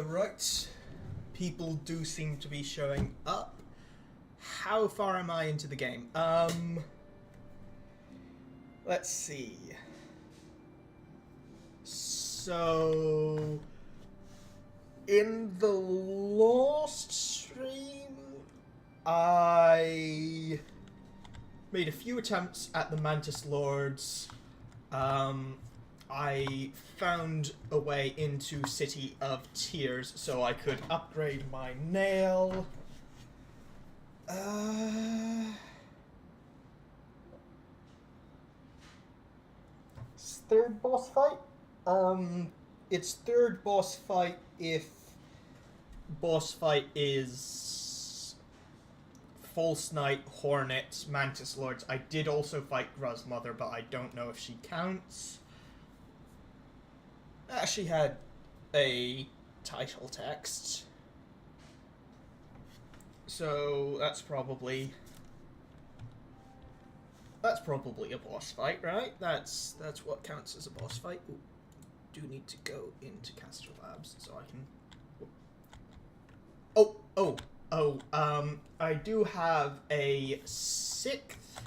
Right. People do seem to be showing up. How far am I into the game? Let's see. So, in the last stream, I made a few attempts at the Mantis Lords. I found a way into City of Tears so I could upgrade my nail. It's third boss fight? It's third boss fight if boss fight is False Knight, Hornet, Mantis Lords. I did also fight Gruzmother, but I don't know if she counts. She had a title text. So that's probably a boss fight, right? That's what counts as a boss fight. Ooh, do need to go into Caster Labs so I can. I do have a sixth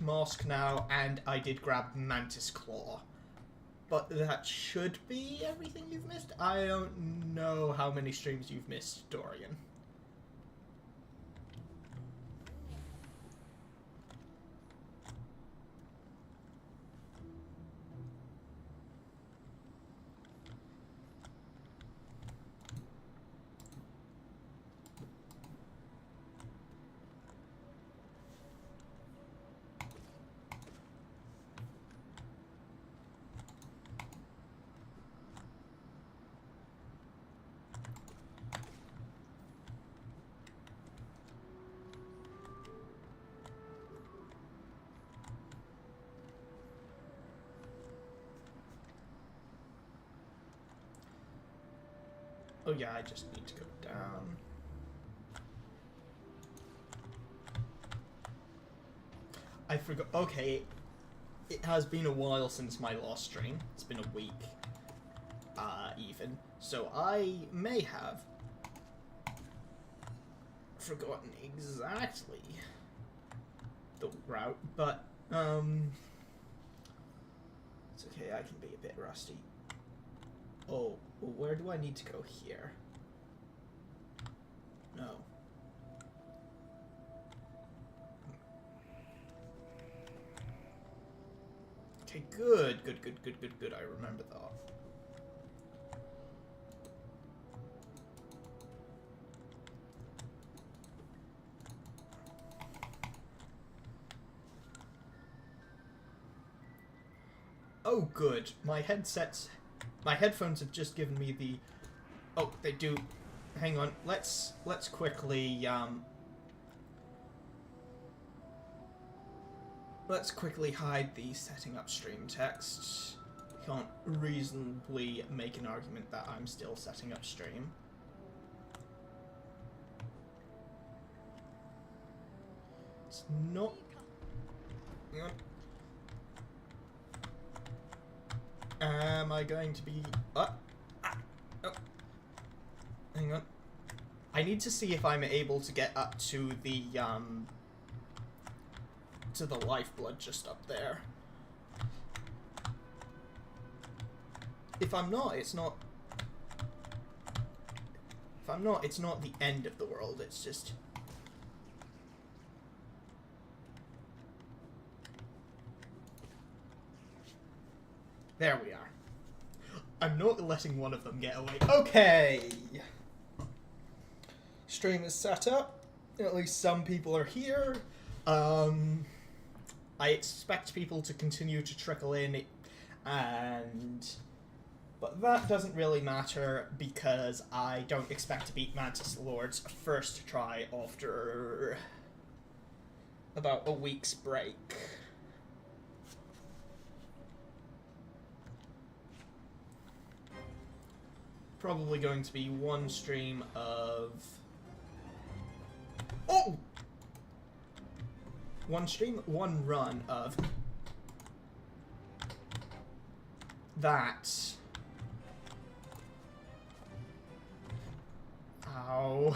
mask now, and I did grab Mantis Claw. But that should be everything you've missed. I don't know how many streams you've missed, Dorian. Oh yeah, I just need to go down. I forgot. Okay, it has been a while since my last stream. It's been a week, even. So I may have forgotten exactly the route, but it's okay. I can be a bit rusty. Oh, where do I need to go here? No. Okay, good. I remember that. Oh, good. My headphones have just given me the... Oh, they do. Hang on. Let's quickly, let's quickly hide the setting up stream text. Can't reasonably make an argument that I'm still setting up stream. It's not... Hang on. Am I going to be... Oh. Hang on. I need to see if I'm able to get up to the lifeblood just up there. If I'm not, it's not... If I'm not, it's not the end of the world, it's just... There we are. I'm not letting one of them get away. Okay! Stream is set up. At least some people are here. I expect people to continue to trickle in, but that doesn't really matter because I don't expect to beat Mantis Lord's first try after about a week's break. Probably going to be one stream of... Oh! One stream, one run of... that. Ow.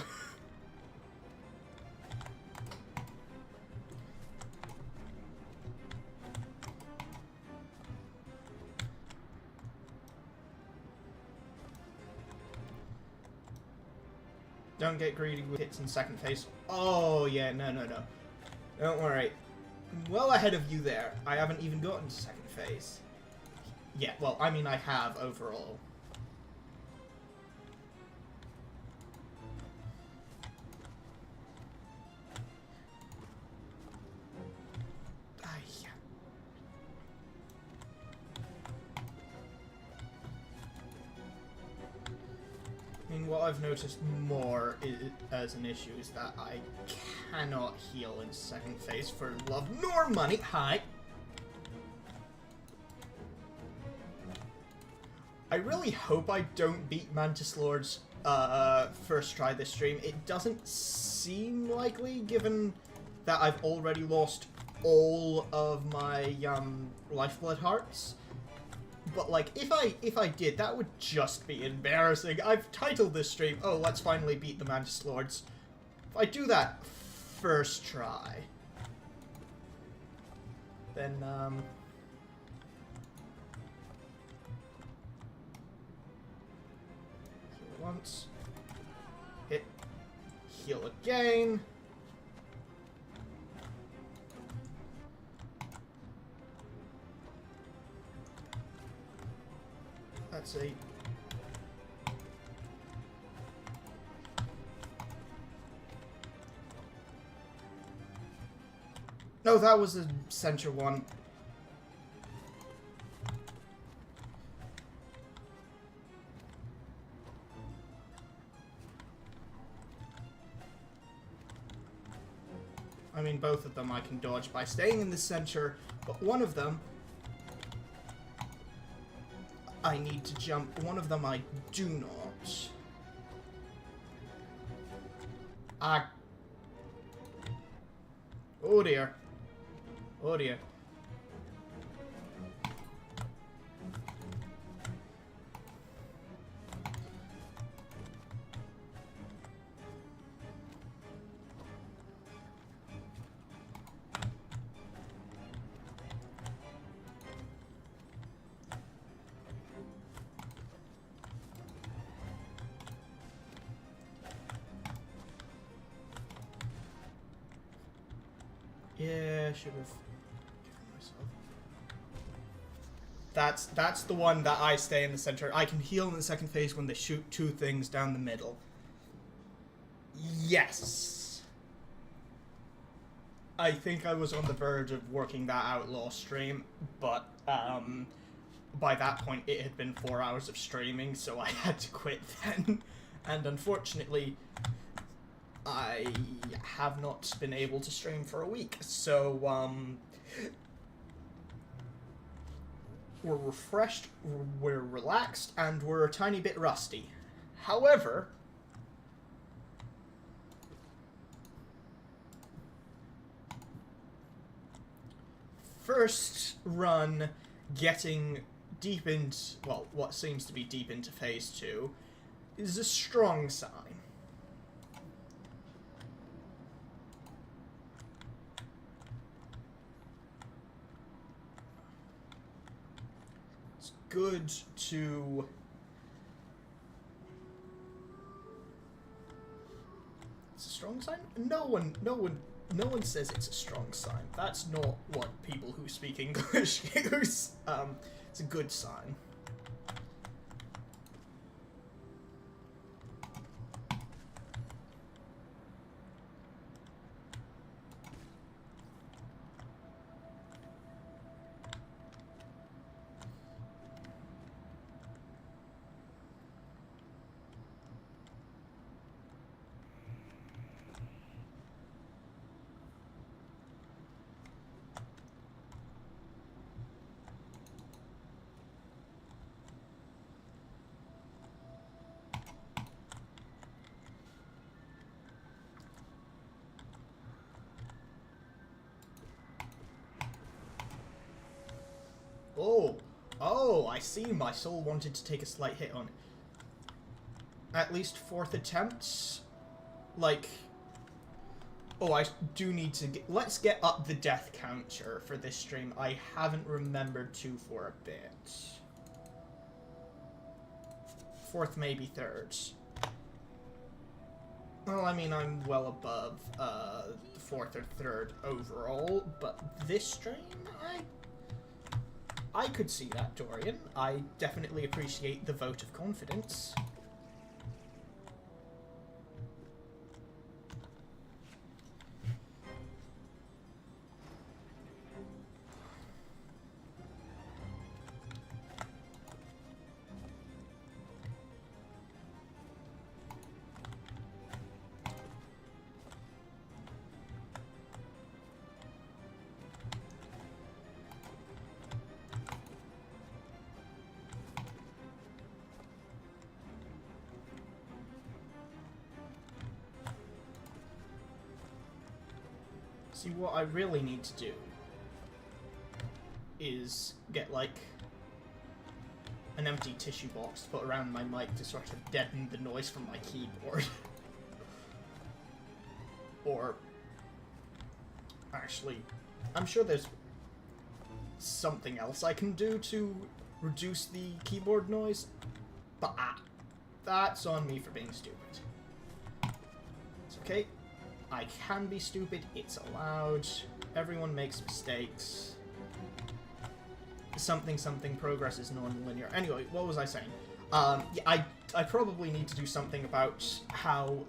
Don't get greedy with hits in second phase. Oh, yeah, no. Don't worry. I'm well ahead of you there. I haven't even gotten to second phase. Yeah, well, I mean, I have overall. I mean, what I've noticed more as an issue is that I cannot heal in second phase for love nor money. Hi. I really hope I don't beat Mantis Lord's first try this stream. It doesn't seem likely, given that I've already lost all of my lifeblood hearts. But like, if I did, that would just be embarrassing. I've titled this stream, "Oh, let's finally beat the Mantis Lords." If I do that first try, then heal once, hit, heal again. That's a... No, that was a center one. I mean, both of them I can dodge by staying in the center, but one of them I need to jump. One of them I do not. Ah. Oh dear. Oh dear. Yeah, I should have given myself. That's the one that I stay in the center. I can heal in the second phase when they shoot two things down the middle. Yes. I think I was on the verge of working that outlaw stream, but by that point it had been 4 hours of streaming, so I had to quit then. And unfortunately, I have not been able to stream for a week, so, we're refreshed, we're relaxed, and we're a tiny bit rusty. However, first run getting deep into, well, what seems to be deep into Phase 2 is a strong sign. Good to it's a strong sign? No one says it's a strong sign. That's not what people who speak English use. It's a good sign. Oh, I see. My soul wanted to take a slight hit on it. At least 4th attempt. Like, oh, I do need to get... Let's get up the death counter for this stream. I haven't remembered to for a bit. 4th, maybe 3rd. Well, I mean, I'm well above 4th or 3rd overall, but this stream, I could see that, Dorian. I definitely appreciate the vote of confidence. See, what I really need to do is get, like, an empty tissue box to put around my mic to sort of deaden the noise from my keyboard. Or, actually, I'm sure there's something else I can do to reduce the keyboard noise, but that's on me for being stupid. It's okay. I can be stupid. It's allowed. Everyone makes mistakes. Something progress is non-linear. Anyway, what was I saying? Yeah, I probably need to do something about how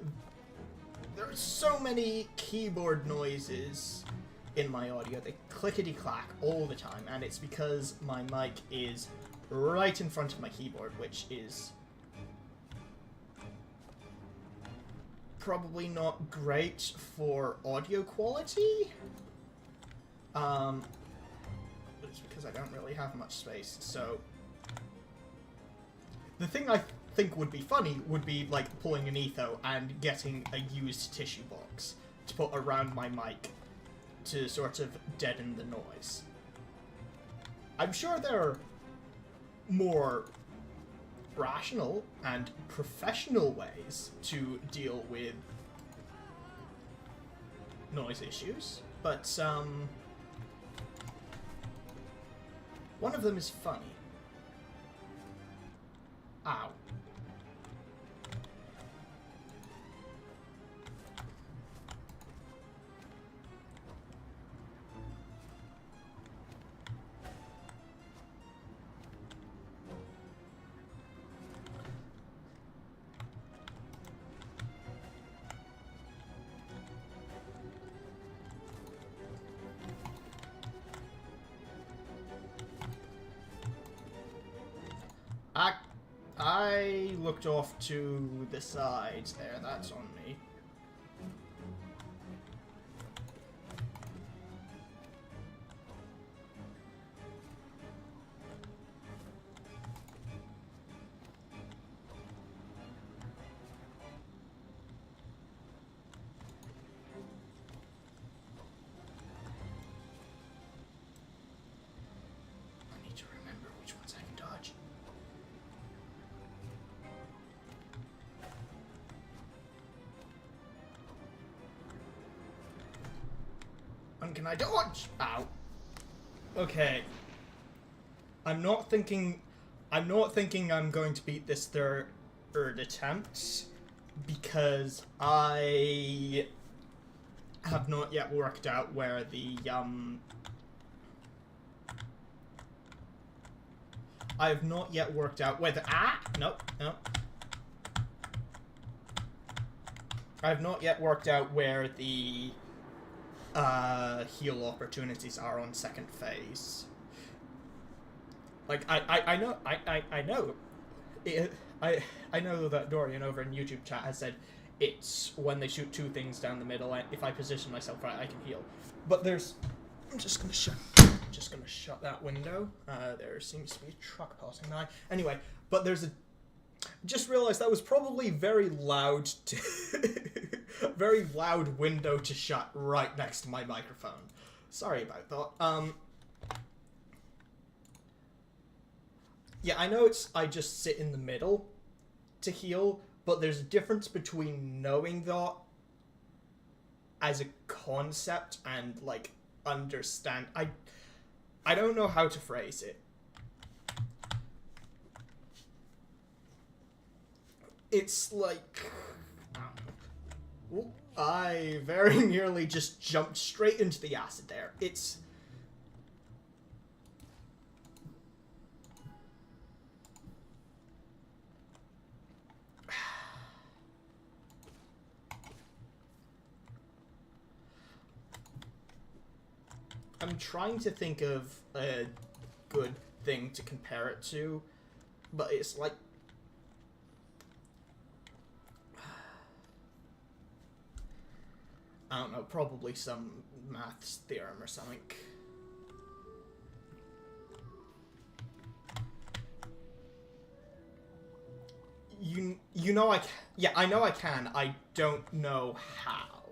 there are so many keyboard noises in my audio. They clickety-clack all the time, and it's because my mic is right in front of my keyboard, which is probably not great for audio quality. But it's because I don't really have much space, so... The thing I think would be funny would be, like, pulling an etho and getting a used tissue box to put around my mic to sort of deaden the noise. I'm sure there are more rational and professional ways to deal with noise issues, but one of them is funny. Ow. I looked off to the sides there, that's on me. I need to remember which ones I can dodge. Can I dodge? Ow. Okay. I'm not thinking I'm going to beat this third attempt because I have not yet worked out where the I have not yet worked out where the no. I have not yet worked out where the heal opportunities are on second phase. Like I know I know that Dorian over in YouTube chat has said it's when they shoot two things down the middle. If I position myself right, I can heal. But there's I'm just gonna shut that window. There seems to be a truck passing by. Anyway, but there's a just realized that was probably very loud to very loud window to shut right next to my microphone. Sorry about that. Yeah, I know I just sit in the middle to heal, but there's a difference between knowing that as a concept and, like, understand. I don't know how to phrase it. It's like... I very nearly just jumped straight into the acid there. It's... I'm trying to think of a good thing to compare it to, but it's like... I don't know, probably some maths theorem or something. You know yeah, I know I can. I don't know how.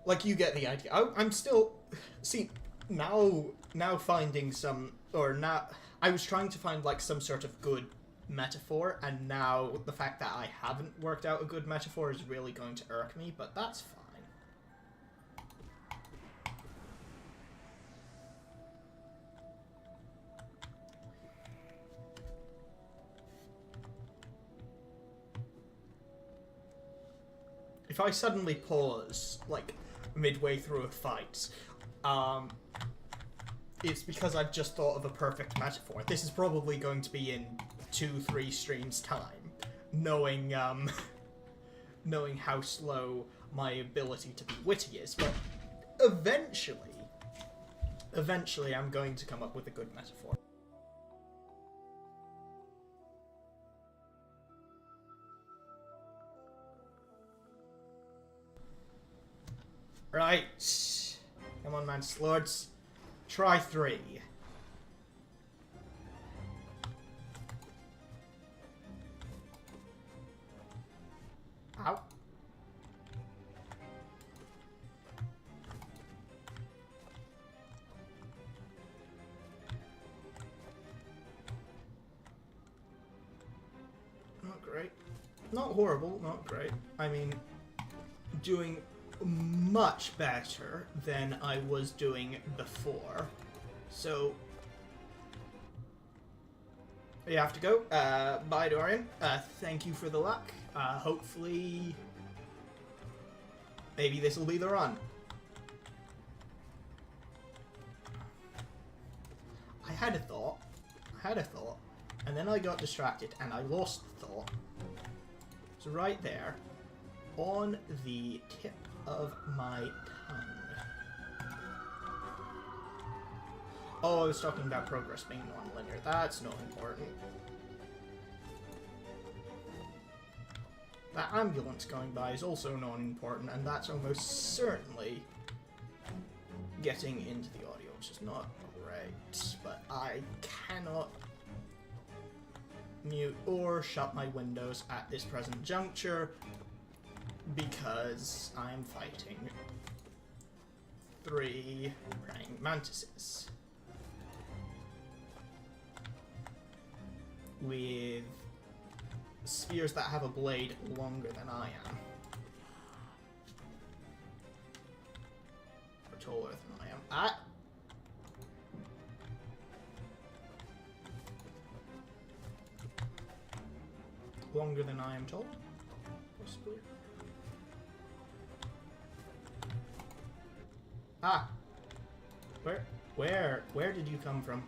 Like, you get the idea. I'm still... See, now finding some... Or now... I was trying to find, like, some sort of good metaphor, and now the fact that I haven't worked out a good metaphor is really going to irk me, but that's fine. If I suddenly pause, like, midway through a fight, it's because I've just thought of a perfect metaphor. This is probably going to be in 2-3 streams' time, knowing knowing how slow my ability to be witty is, but eventually I'm going to come up with a good metaphor. Right. Come on, Mantis Lords. Try 3. Ow. Not great. Not horrible, not great. I mean, doing much better than I was doing before. So, you have to go. Bye, Dorian. Thank you for the luck. Hopefully, maybe this will be the run. I had a thought, and then I got distracted, and I lost the thought. So right there, on the tip of my tongue. Oh, I was talking about progress being non-linear. That's not important. That ambulance going by is also non-important, and that's almost certainly getting into the audio, which is not great. But I cannot mute or shut my windows at this present juncture, because I'm fighting 3 praying mantises with spears that have a blade longer than I am, or taller than I am. Ah! Longer than I am tall, possibly. Ah! Where did you come from?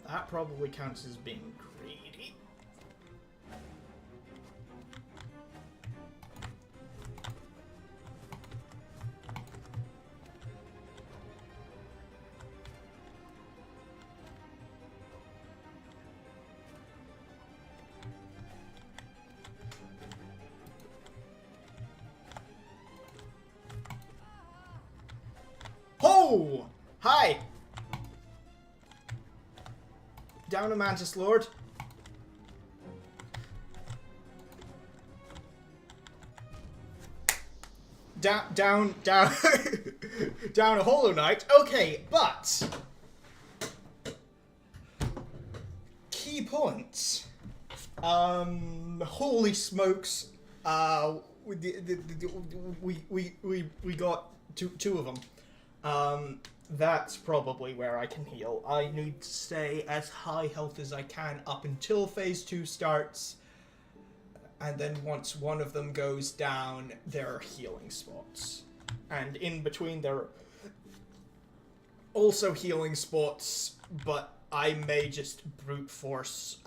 That probably counts as being greedy. Ho! Hi! Down a Mantis Lord. down, down a Hollow Knight. Okay, but key points. Holy smokes! We got two of them. That's probably where I can heal. I need to stay as high health as I can up until phase 2 starts. And then once one of them goes down, there are healing spots. And in between there are also healing spots, but I may just brute force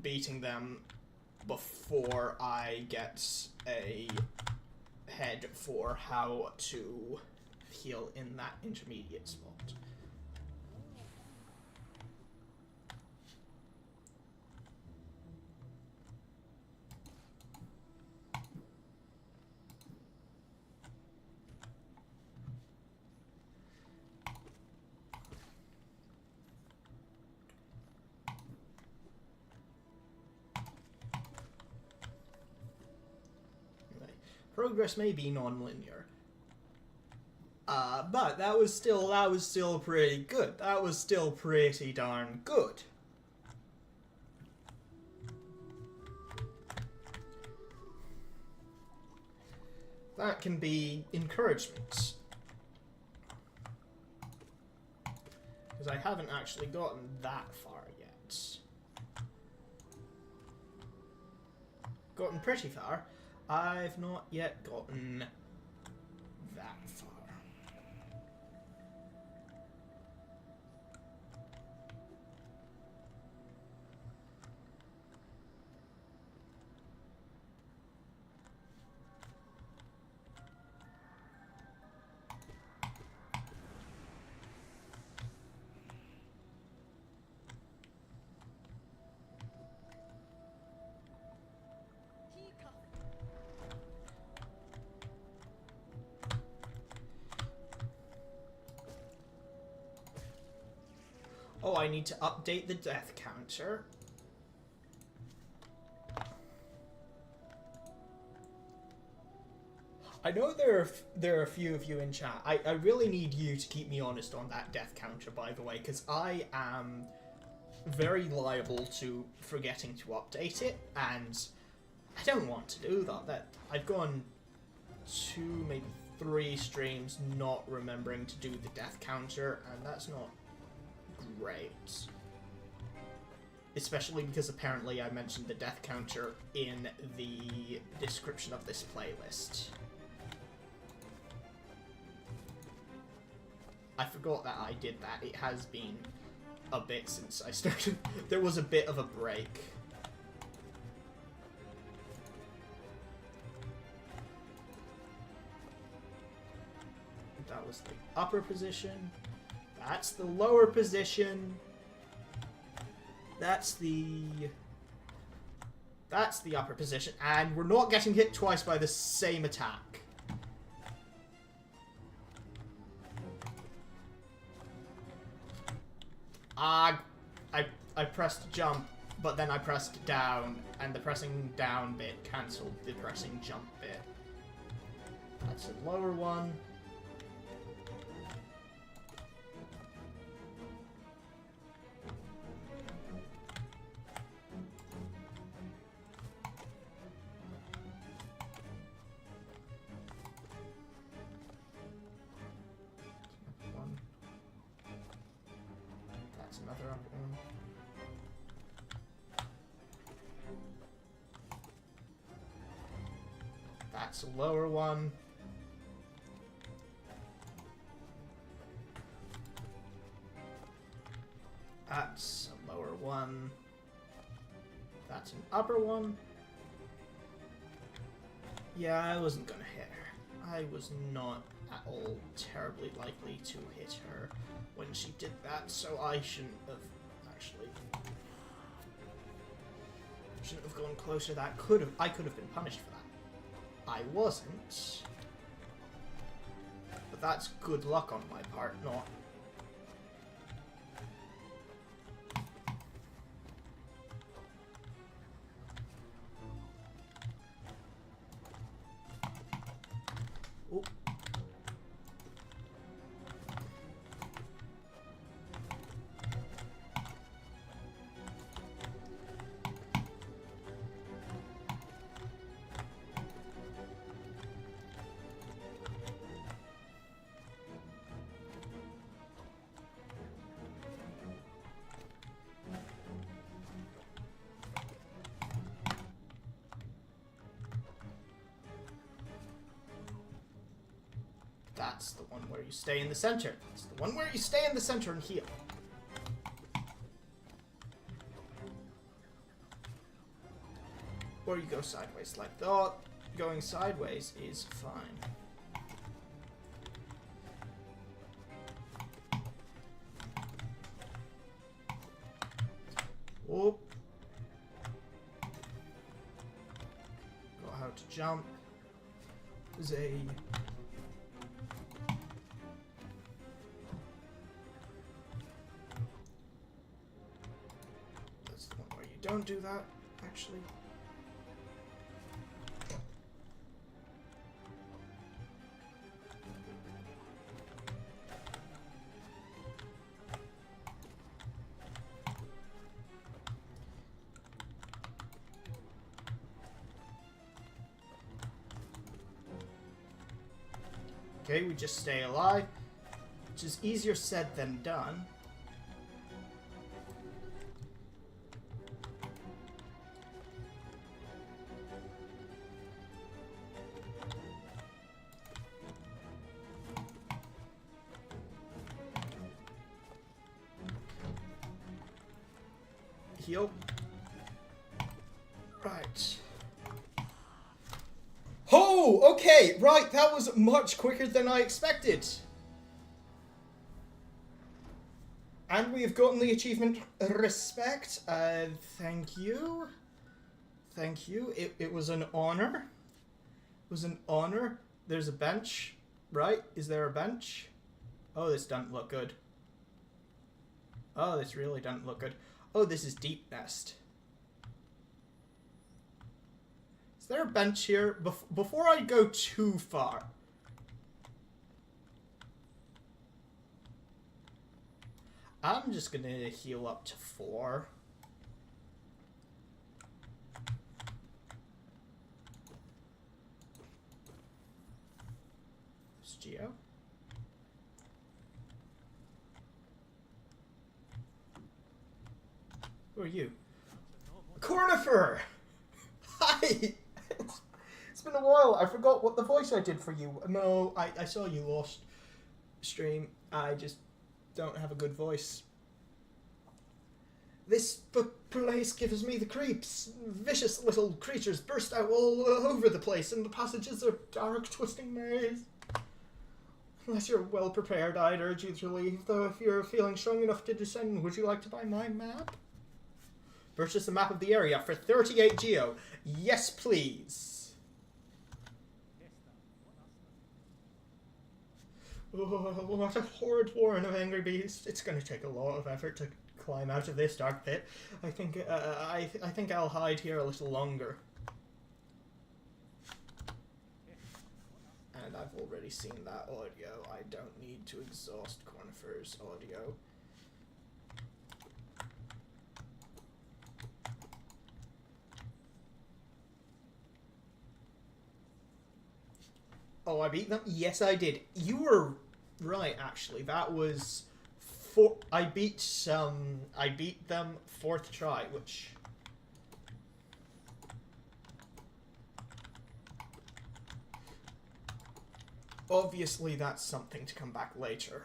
beating them before I get a head for how to heal in that intermediate spot. Progress may be non-linear, but that was still pretty good. That was still pretty darn good. That can be encouragement, because I haven't actually gotten that far yet. Gotten pretty far. I've not yet gotten that far. Oh, I need to update the death counter. I know there are a few of you in chat. I really need you to keep me honest on that death counter, by the way, because I am very liable to forgetting to update it, and I don't want to do that. I've gone 2, maybe 3 streams not remembering to do the death counter, and that's not great. Especially because apparently I mentioned the death counter in the description of this playlist. I forgot that I did that. It has been a bit since I started. There was a bit of a break. That was the upper position. That's the lower position. That's the upper position. And we're not getting hit twice by the same attack. I pressed jump, but then I pressed down, and the pressing down bit cancelled the pressing jump bit. That's a lower one. That's another up one. That's a lower one. That's a lower one. That's an upper one. Yeah, I wasn't gonna hit her. I was not at all terribly likely to hit her when she did that, so I shouldn't have actually. Shouldn't have gone closer. I could have been punished for that. I wasn't. But that's good luck on my part, not. Oh. That's the one where you stay in the center. That's the one where you stay in the center and heal. Or you go sideways like that. Going sideways is fine. Whoop. Got how to jump. There's a... That's the one where you don't do that, actually. Okay, we just stay alive, which is easier said than done. Heal. Right. Oh, okay, right, that was much quicker than I expected. And we have gotten the achievement Respect. Thank you. Thank you. It was an honor. It was an honor. There's a bench, right? Is there a bench? Oh, this doesn't look good. Oh, this really doesn't look good. Oh, this is Deep Nest. Is there a bench here? Before I go too far. I'm just gonna heal up to 4. It's Geo. Who are you? Cornifer! Hi! It's been a while. I forgot what the voice I did for you. No, I saw you lost stream. I just don't have a good voice. This place gives me the creeps. Vicious little creatures burst out all over the place, and the passages are dark, twisting maze. Unless you're well prepared, I'd urge you to leave, though if you're feeling strong enough to descend, would you like to buy my map? Purchase a map of the area for 38 Geo. Yes, please. Oh, what a horrid warren of angry beasts. It's going to take a lot of effort to climb out of this dark pit. I think I'll hide here a little longer. And I've already seen that audio. I don't need to exhaust Cornifer's audio. Oh, I beat them? Yes, I did. You were right, actually. That was I beat them 4th try, which obviously that's something to come back later.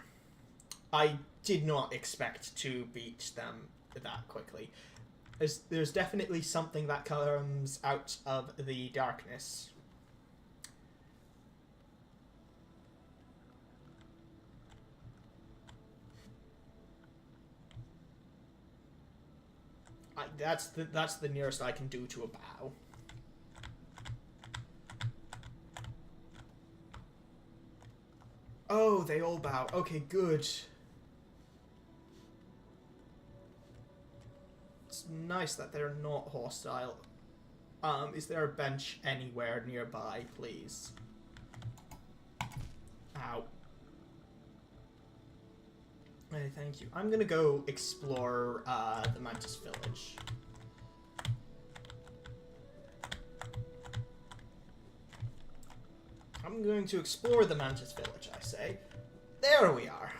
I did not expect to beat them that quickly. There's definitely something that comes out of the darkness. That's the nearest I can do to a bow. Oh, they all bow. Okay, good. It's nice that they're not hostile. Is there a bench anywhere nearby, please? Ow. Hey, thank you. I'm gonna go explore the Mantis village. I'm going to explore the Mantis village, I say. There we are.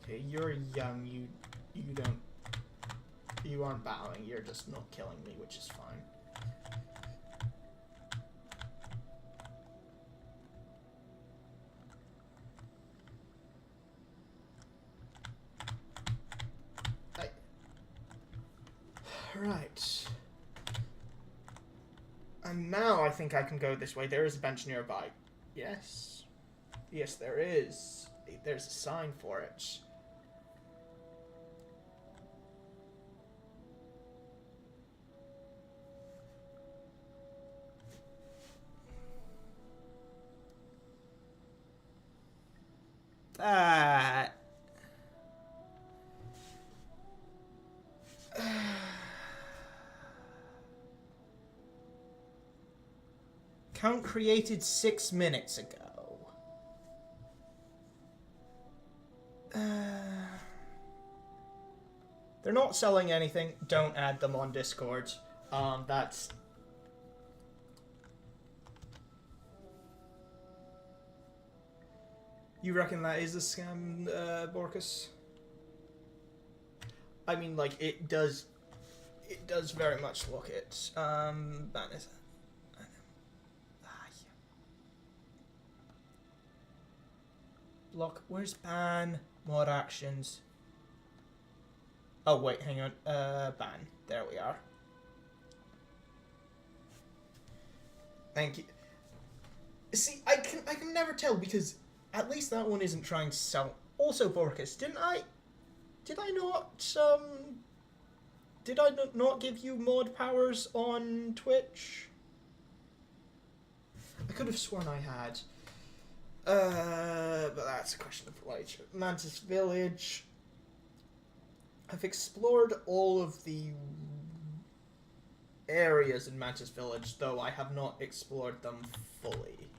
Okay, you're young. You aren't bowing. You're just not killing me, which is fine. Alright. And now I think I can go this way. There is a bench nearby. Yes. Yes, there is. There's a sign for it. Count created 6 minutes ago. They're not selling anything. Don't add them on Discord. That's... You reckon that is a scam, Borkus? I mean, like, it does very much look it. Mantis. Block, where's ban? Mod actions. Oh, wait, hang on. Ban. There we are. Thank you. See, I can never tell because at least that one isn't trying to sell. Also, Borkus, did I not give you mod powers on Twitch? I could have sworn I had. But that's a question of later. Mantis Village. I've explored all of the areas in Mantis Village, though I have not explored them fully.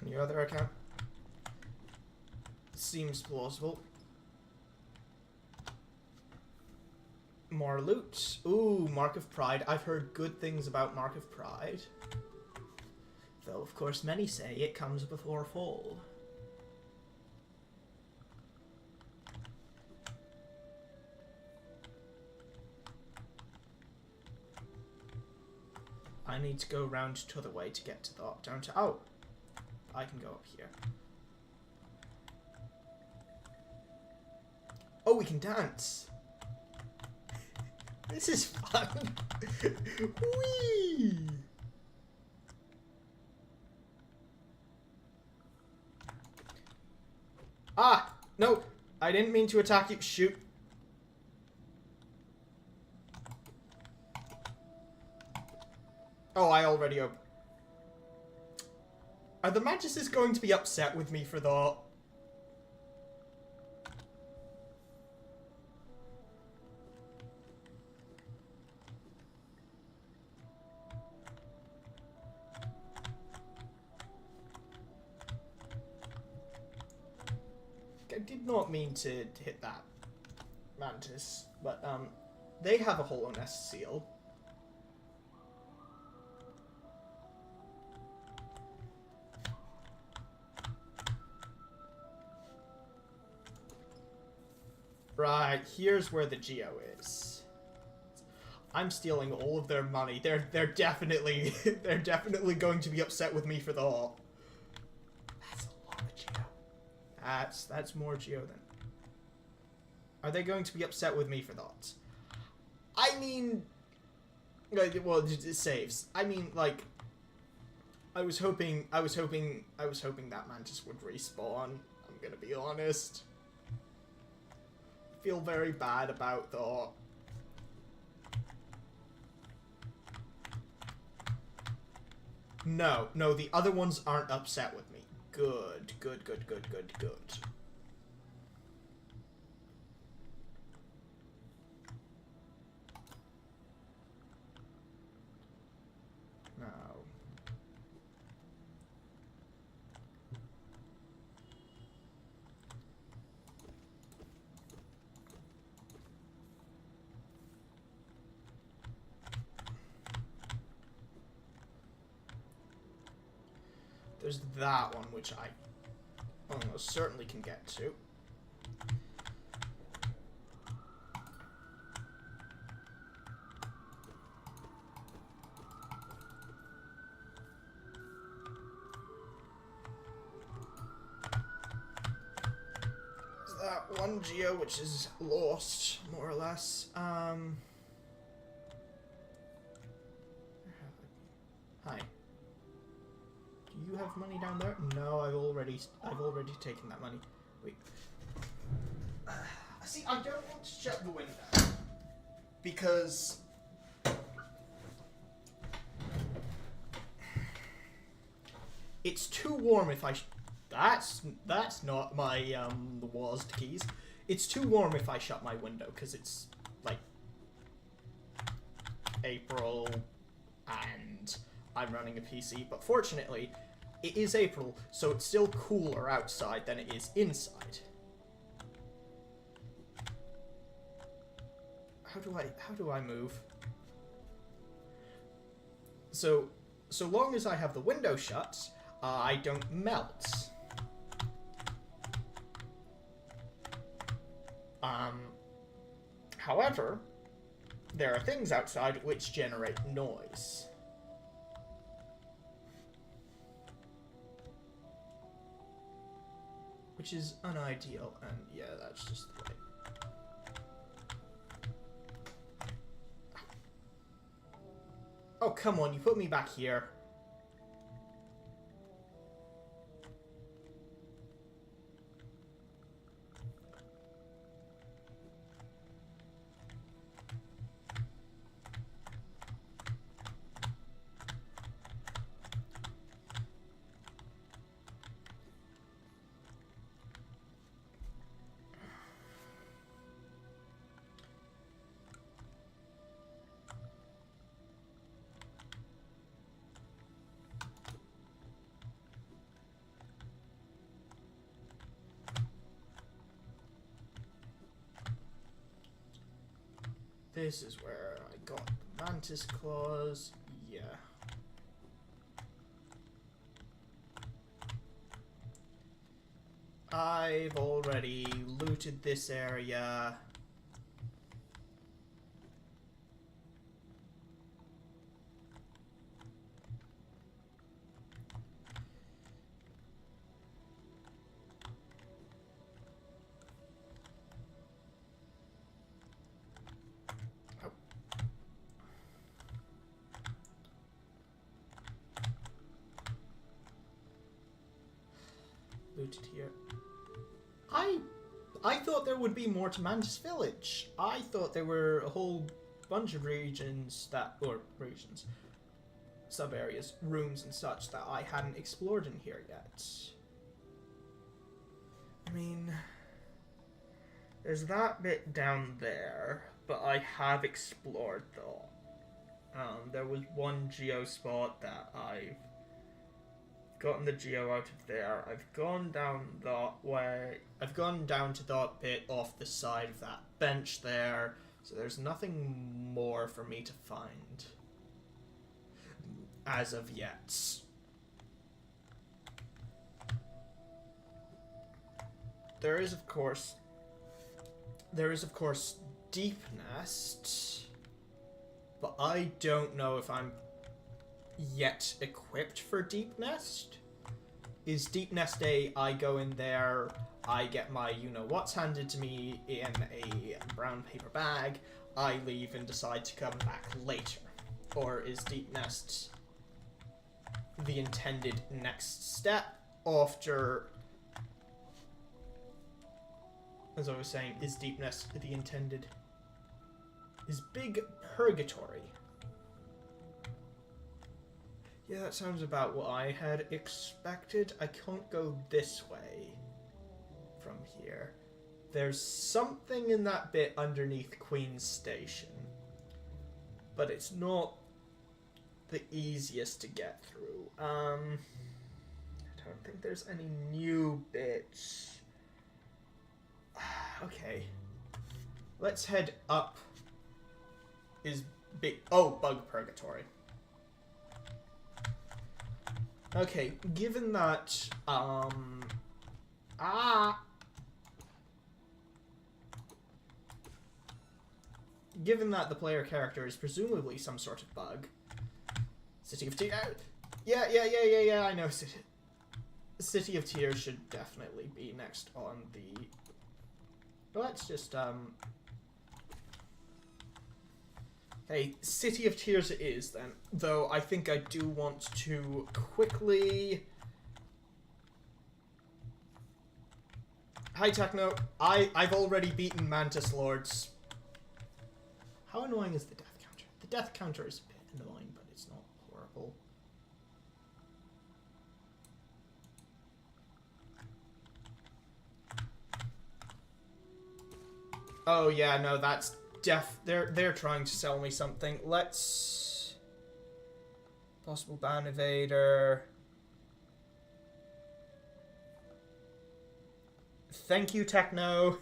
On your other account? Seems plausible. More loot. Ooh, Mark of Pride. I've heard good things about Mark of Pride. Though, of course, many say it comes before fall. I need to go round to the way to get to the downtown. Oh, I can go up here. Oh, we can dance. This is fun. Whee! Ah! No! I didn't mean to attack you. Shoot. Oh, I already opened. Are the Mantises going to be upset with me for that? I did not mean to hit that Mantis, but they have a Hollow Nest seal. Right, here's where the Geo is. I'm stealing all of their money. They're definitely they're definitely going to be upset with me for that. That's a lot of Geo. That's more Geo than. Are they going to be upset with me for that? I mean, well, it saves. I mean, like, I was hoping that Mantis would respawn. I'm gonna be honest. Feel very bad about that. No, the other ones aren't upset with me. Good. No. There's that one, which I almost certainly can get to. that one geo which is lost, more or less. Hi. Do you have money down there? No, I've already taken that money. Wait. See, I don't want to shut the window because it's too warm if I. That's not my WASD keys. It's too warm if I shut my window because it's like April and I'm running a PC. But fortunately, it is April, so it's still cooler outside than it is inside. How do I move? So long as I have the window shut, I don't melt. However, there are things outside which generate noise. Which is unideal, and yeah, that's just the way. Oh, come on, you put me back here. This is where I got the Mantis claws. Yeah. I've already looted this area. Looted here. I thought there would be more to Mantis Village. I thought there were a whole bunch of regions sub-areas, rooms and such that I hadn't explored in here yet. I mean, there's that bit down there, but I have explored though. There was one geo spot that I've gotten the geo out of there. I've gone down that way. I've gone down to that bit off the side of that bench there. So there's nothing more for me to find as of yet. There is of course Deep Nest, but I don't know if I'm yet equipped for Deep Nest. Is Deep Nest Day, I go in there, I get my you-know-what's handed to me in a brown paper bag, I leave and decide to come back later? Or is Deep Nest the intended next step after... As I was saying, is Deep Nest the intended... Is Big Purgatory? Yeah, that sounds about what I had expected. I can't go this way from here. There's something in that bit underneath Queen's Station, but it's not the easiest to get through. I don't think there's any new bits. Okay. Let's head up. Bug Purgatory. Okay, given that, given that the player character is presumably some sort of bug. City of Tears. Yeah, I know. City of Tears should definitely be next on the let's just, hey, City of Tears it is, then. Though, I think I do want to quickly... Hi, Techno. I've already beaten Mantis Lords. How annoying is the death counter? The death counter is a bit annoying, but it's not horrible. Oh yeah, no, that's they're trying to sell me something. Let's possible ban evader. Thank you, Techno.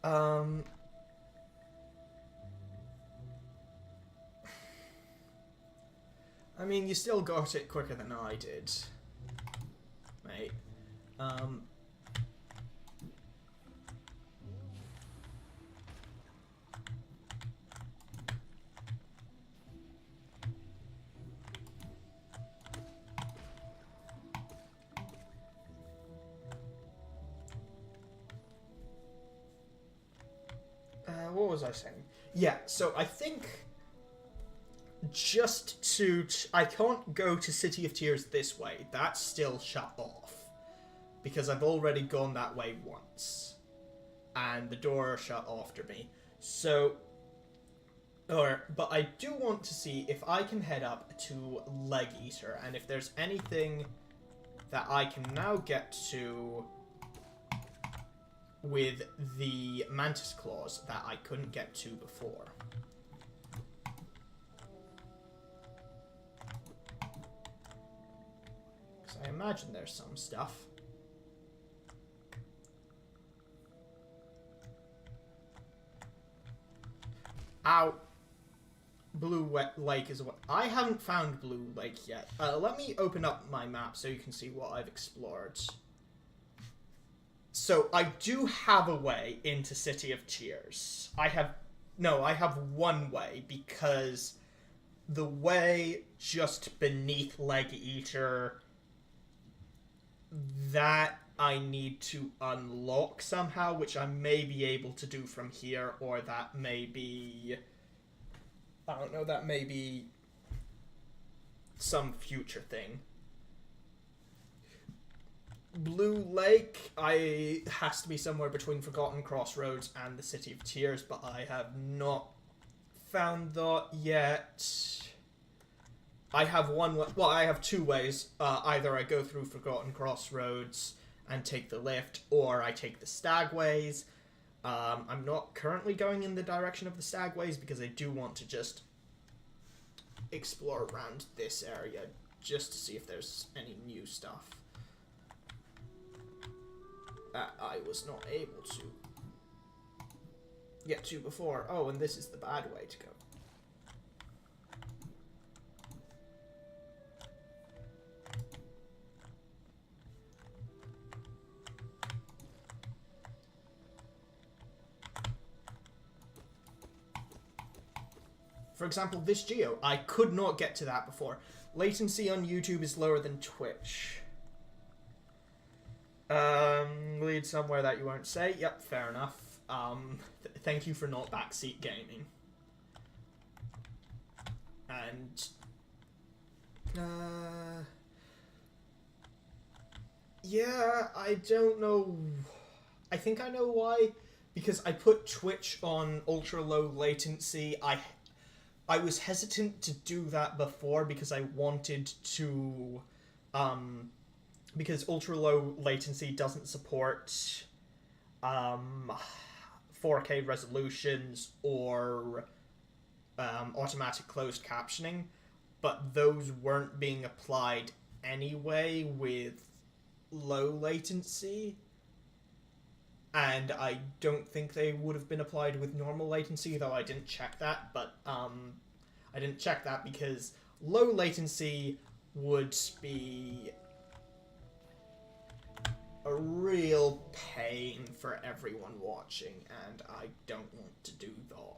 I mean, you still got it quicker than I did, mate. What was I saying? Yeah, so I think just to... I can't go to City of Tears this way. That's still shut off. Because I've already gone that way once. And the door shut after me. So... But I do want to see if I can head up to Leg Eater. And if there's anything that I can now get to... with the Mantis Claws that I couldn't get to before. Because I imagine there's some stuff. Ow. Blue Lake is what... I haven't found Blue Lake yet. Let me open up my map so you can see what I've explored. So, I do have a way into City of Tears. I have one way, because the way just beneath Leg Eater, that I need to unlock somehow, which I may be able to do from here, or that may be... I don't know, that may be some future thing. Blue Lake, has to be somewhere between Forgotten Crossroads and the City of Tears, but I have not found that yet. I have I have two ways. Either I go through Forgotten Crossroads and take the lift, or I take the Stagways. I'm not currently going in the direction of the Stagways because I do want to just explore around this area just to see if there's any new stuff that I was not able to get to before. Oh, and this is the bad way to go. For example, this geo, I could not get to that before. Latency on YouTube is lower than Twitch. Lead somewhere that you won't say. Yep, fair enough. Thank you for not backseat gaming. And... yeah, I don't know... I think I know why. Because I put Twitch on ultra low latency. I was hesitant to do that before because I wanted to... because ultra low latency doesn't support 4K resolutions or automatic closed captioning, but those weren't being applied anyway with low latency, and I don't think they would have been applied with normal latency, though I didn't check that, but I didn't check that because low latency would be a real pain for everyone watching, and I don't want to do that.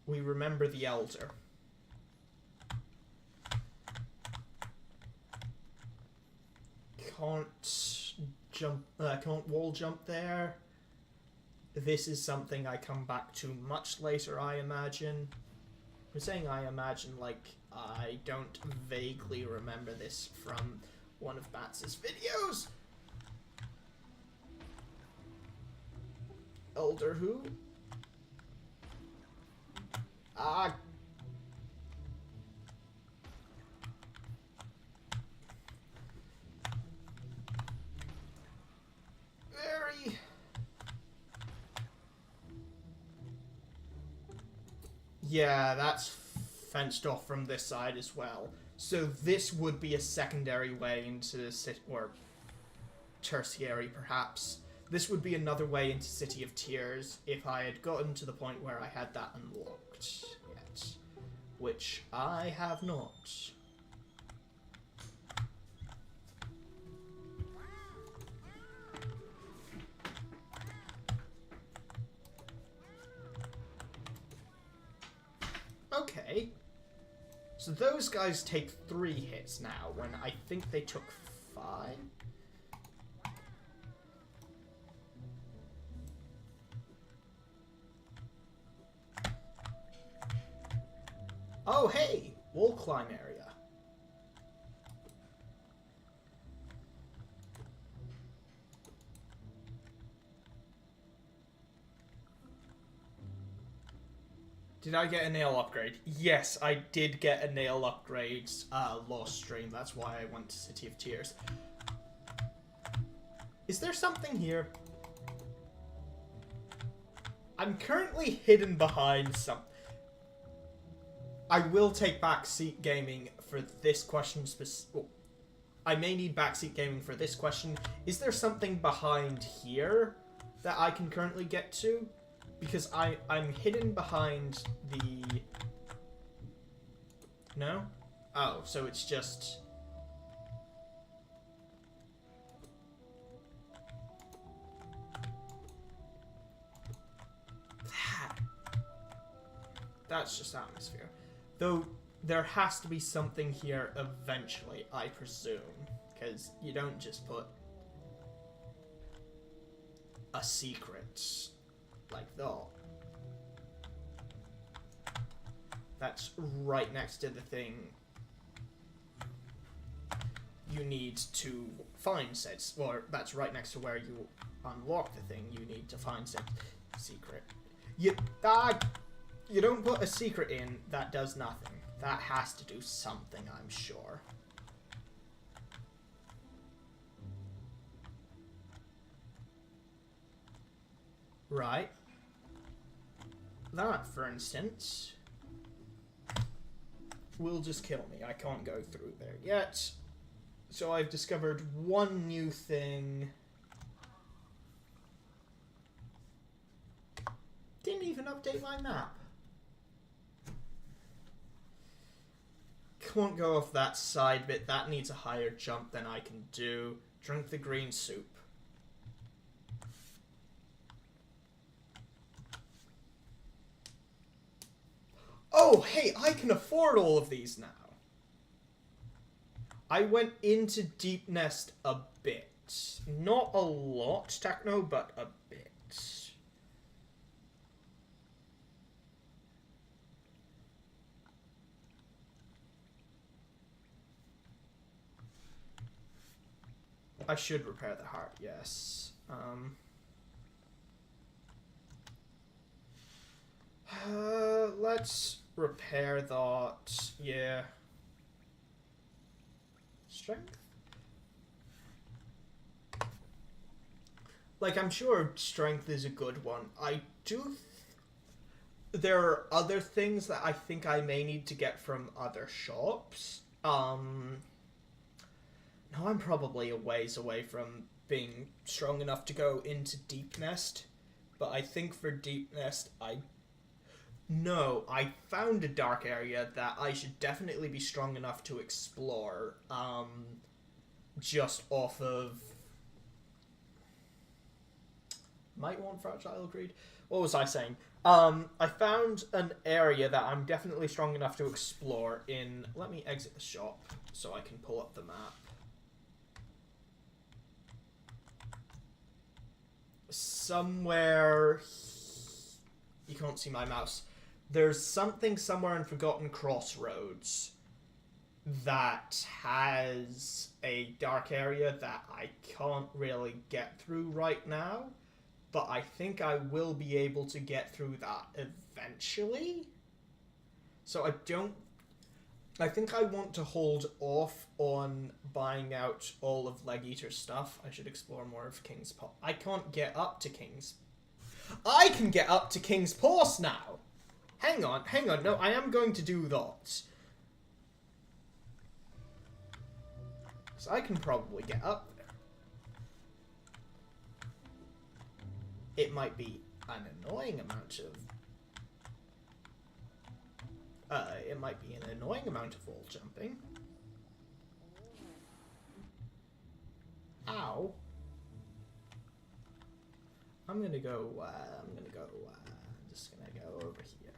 we remember the Elder. Can't jump, can't wall jump there. This is something I come back to much later, I imagine. I'm saying I imagine like I don't vaguely remember this from one of Bats' videos. Elder who? Ah. Very... Yeah, that's fenced off from this side as well. So this would be a secondary way into City, or tertiary perhaps. This would be another way into City of Tears if I had gotten to the point where I had that unlocked yet. Which I have not. Okay. So those guys take 3 hits now, when I think they took 5? Oh, hey! Wall climb area. Did I get a nail upgrade? Yes, I did get a nail upgrade last stream. That's why I went to City of Tears. Is there something here? I'm currently hidden behind some... I will take backseat gaming for this question. Oh, I may need backseat gaming for this question. Is there something behind here that I can currently get to? Because I'm hidden behind the... No? Oh, so it's just... That's just atmosphere. Though, there has to be something here eventually, I presume. Because you don't just put a secret like that. That's right next to the thing you need to find said, or that's right next to where you unlock the thing you need to find said secret. You don't put a secret in that does nothing. That has to do something, I'm sure. Right. That, for instance, will just kill me. I can't go through there yet. So I've discovered one new thing. Didn't even update my map. Can't go off that side bit. That needs a higher jump than I can do. Drink the green soup. Oh, hey, I can afford all of these now. I went into Deep Nest a bit. Not a lot, Techno, but a bit. I should repair the heart, yes. Let's repair that. Yeah. Strength? Like, I'm sure strength is a good one. I do... there are other things that I think I may need to get from other shops. Now I'm probably a ways away from being strong enough to go into Deep Nest. But I think for Deep Nest, I found a dark area that I should definitely be strong enough to explore. Just off of... Might want Fragile Greed. what was I saying? I found an area that I'm definitely strong enough to explore in... Let me exit the shop so I can pull up the map. Somewhere... You can't see my mouse. There's something somewhere in Forgotten Crossroads that has a dark area that I can't really get through right now. But I think I will be able to get through that eventually. So I think I want to hold off on buying out all of Leg Eater's stuff. I should explore more of King's Paw. I can't get up to King's... I can get up to King's Paws now! Hang on. No, I am going to do that. So I can probably get up. It might be an annoying amount of wall jumping. Ow. I'm just gonna go over here.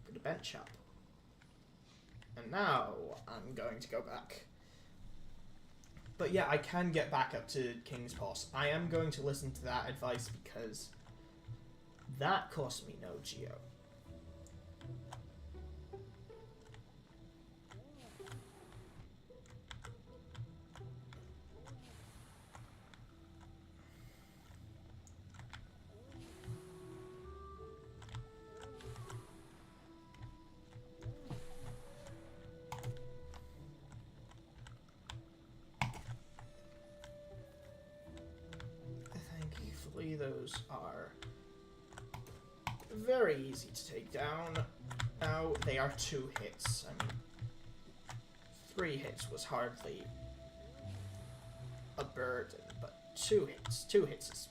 Put a bench up. And now I'm going to go back. But yeah, I can get back up to King's Paws. I am going to listen to that advice because that cost me no geo. Those are very easy to take down. Now they are 2 hits. I mean, 3 hits was hardly a burden, but 2 hits is...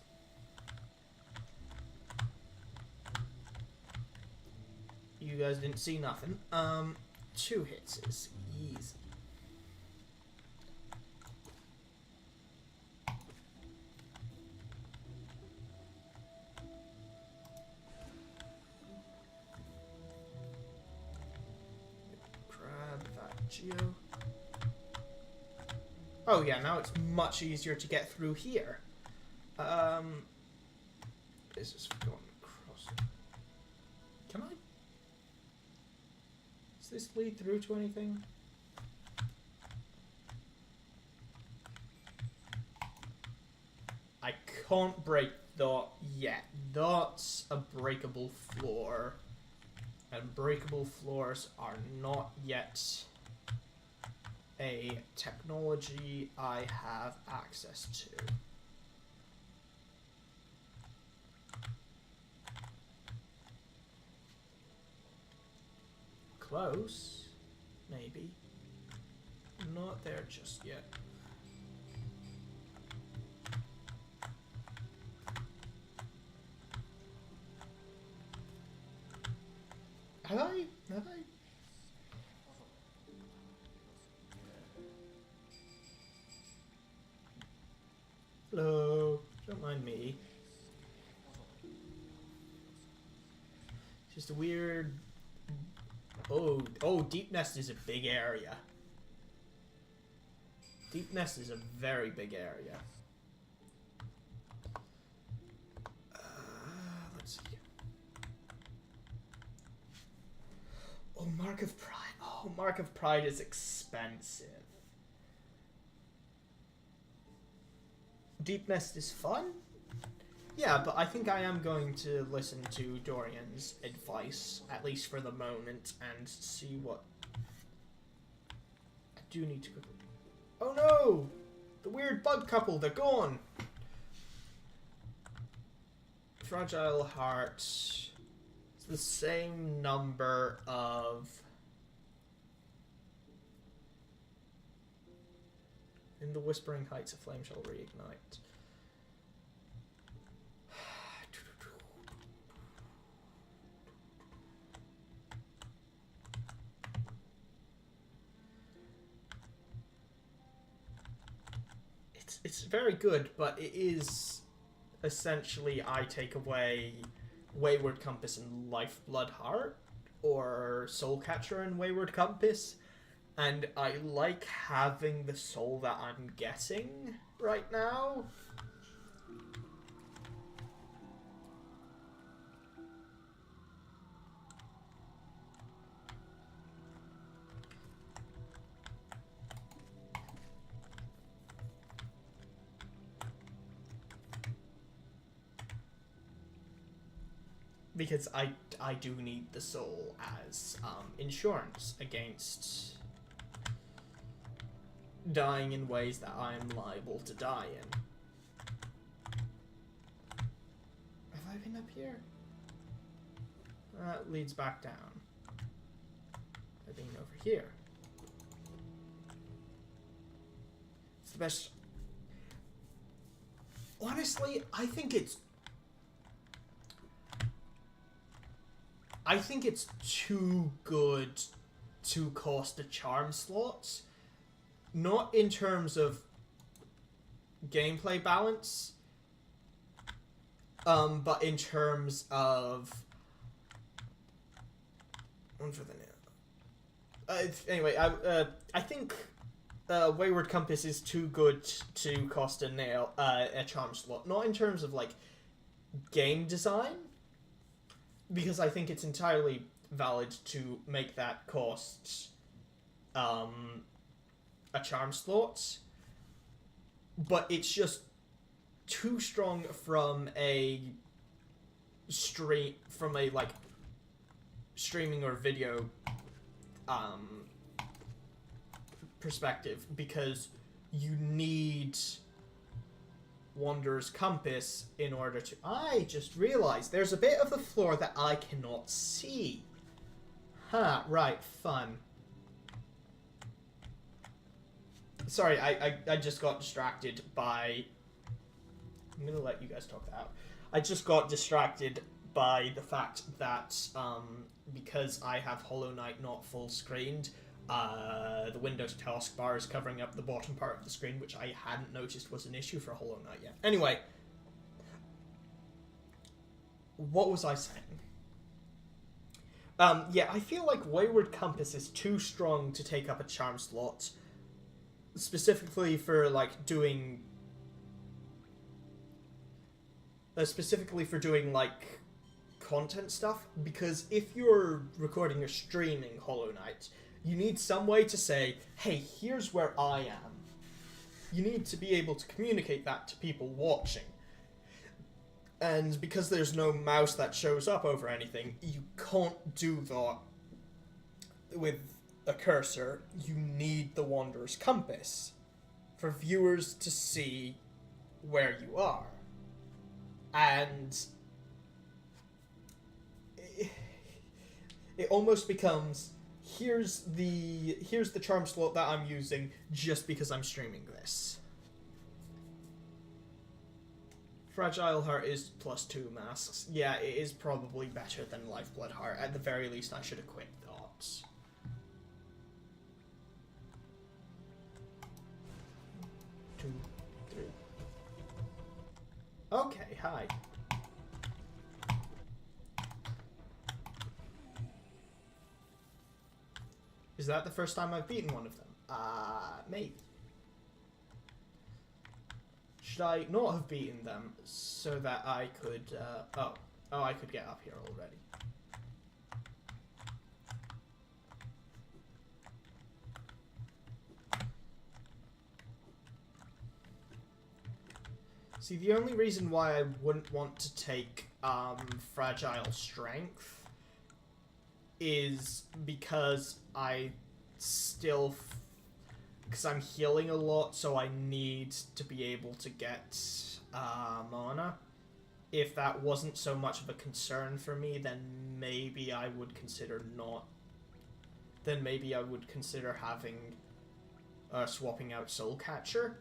You guys didn't see nothing. 2 hits is easy. Geo. Oh yeah, now it's much easier to get through here. Is this going across? Can I? Does this lead through to anything? I can't break that yet. That's a breakable floor. And breakable floors are not yet a technology I have access to. Close, maybe. Not there just yet. Have I? Hello, don't mind me. Just a weird... Oh, Deep Nest is a big area. Deep Nest is a very big area. Let's see. Oh, Mark of Pride. Oh, Mark of Pride is expensive. Deep Nest is fun? Yeah, but I think I am going to listen to Dorian's advice, at least for the moment, and see what... I do need to... Oh no! The weird bug couple, they're gone! Fragile Heart... It's the same number of... In the Whispering Heights, a flame shall reignite. It's very good, but it is essentially I take away Wayward Compass and Lifeblood Heart, or Soul Catcher and Wayward Compass, and I like having the soul that I'm getting right now. Because I do need the soul as insurance against dying in ways that I am liable to die in. Have I been up here? That leads back down. I've been over here. It's the best. Honestly, I think it's too good to cost a charm slot. Not in terms of gameplay balance, but in terms of one for the nail. Anyway, I think Wayward Compass is too good to cost a charm slot. Not in terms of like game design, because I think it's entirely valid to make that cost a charm slot, but it's just too strong from a like streaming or video perspective, because you need Wanderer's Compass in order to... I just realized there's a bit of the floor that I cannot see. Huh, right, fun. Sorry, I just got distracted by... I'm gonna let you guys talk that out. I just got distracted by the fact that, because I have Hollow Knight not full screened, the Windows taskbar is covering up the bottom part of the screen, which I hadn't noticed was an issue for Hollow Knight yet. Anyway, what was I saying? Yeah, I feel like Wayward Compass is too strong to take up a charm slot, specifically for like doing... like content stuff, because if you're recording or streaming Hollow Knight, you need some way to say, hey, here's where I am. You need to be able to communicate that to people watching. And because there's no mouse that shows up over anything, you can't do that with a cursor. You need the Wanderer's Compass for viewers to see where you are. And it almost becomes, here's the charm slot that I'm using just because I'm streaming this. Fragile Heart is +2 masks. Yeah, it is probably better than Lifeblood Heart. At the very least, I should equip that. 2, 3. Okay, hi. Is that the first time I've beaten one of them? Maybe. Should I not have beaten them so that I could, oh, I could get up here already. See, the only reason why I wouldn't want to take, Fragile Strength is because because I'm healing a lot, so I need to be able to get, mana. If that wasn't so much of a concern for me, then maybe I would consider having, swapping out Soul Catcher.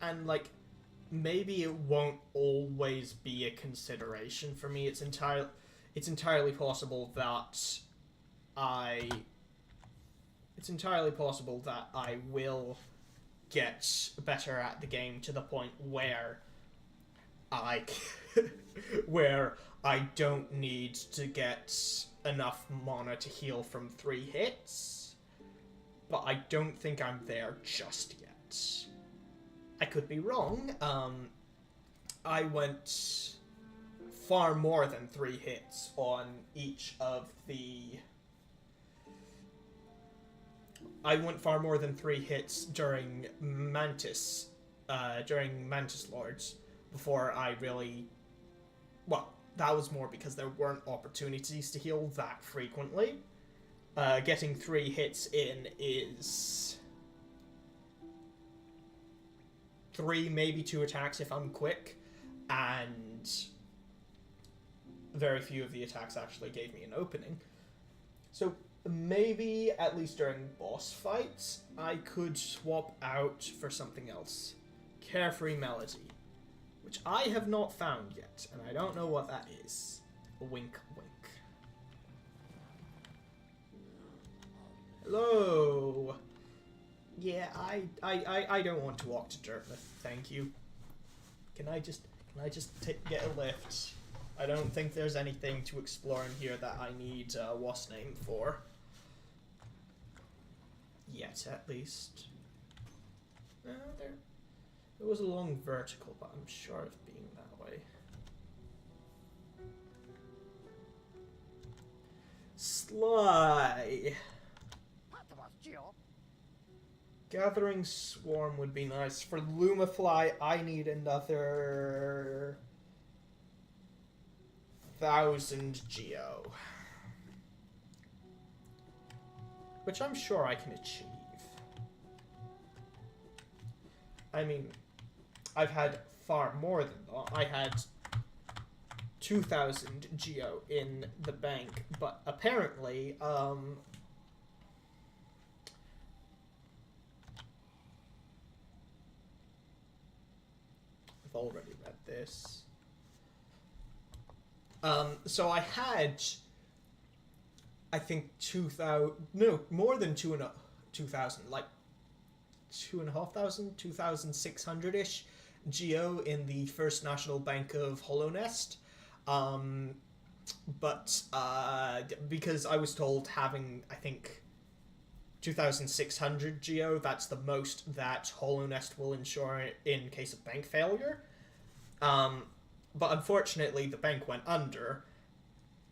And, like, maybe it won't always be a consideration for me. It's entirely possible that I will get better at the game to the point where I where I don't need to get enough mana to heal from 3 hits, but I don't think I'm there just yet. I could be wrong. I went far more than 3 hits on each of the... I went far more than 3 hits during Mantis Lords before I really... Well, that was more because there weren't opportunities to heal that frequently. Getting 3 hits in is 3, maybe 2 attacks if I'm quick, and very few of the attacks actually gave me an opening. So maybe, at least during boss fights, I could swap out for something else. Carefree Melody, which I have not found yet, and I don't know what that is. Wink, wink. Hello. Yeah, I don't want to walk to Dartmouth, thank you. Can I just get a lift? I don't think there's anything to explore in here that I need what's name for. Yet, at least. There was a long vertical, but I'm sure of being that way. Sly! Gathering Swarm would be nice. For Lumafly, I need another 1,000 Geo. Which I'm sure I can achieve. I mean, I've had far more than that. I had 2,000 Geo in the bank, but apparently, I've already read this. So I had, I think 2,000, no, more than 2,000, like 2,500, 2,600-ish Geo in the First National Bank of Hollow Nest. But because I was told having, I think, 2,600 Geo, that's the most that Hollow Nest will insure in case of bank failure. But unfortunately, the bank went under,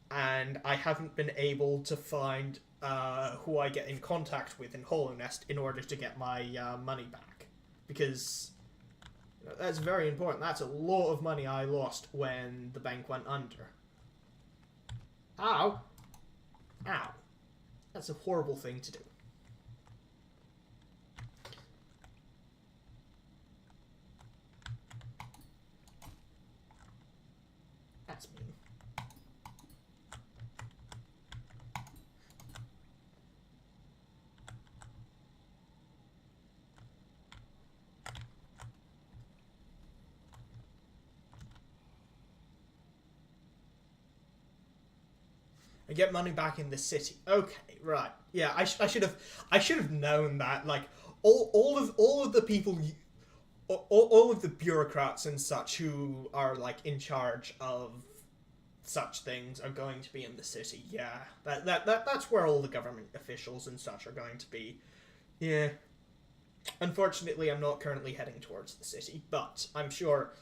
and I haven't been able to find who I get in contact with in Hollow Nest in order to get my money back. Because that's very important. That's a lot of money I lost when the bank went under. Ow. Ow. That's a horrible thing to do. That's mean. I get money back in the city. Okay, right. Yeah, I should have known that. Like all of the people, all of the bureaucrats and such who are like in charge of such things are going to be in the city. Yeah, that's where all the government officials and such are going to be. Yeah. Unfortunately, I'm not currently heading towards the city, but I'm sure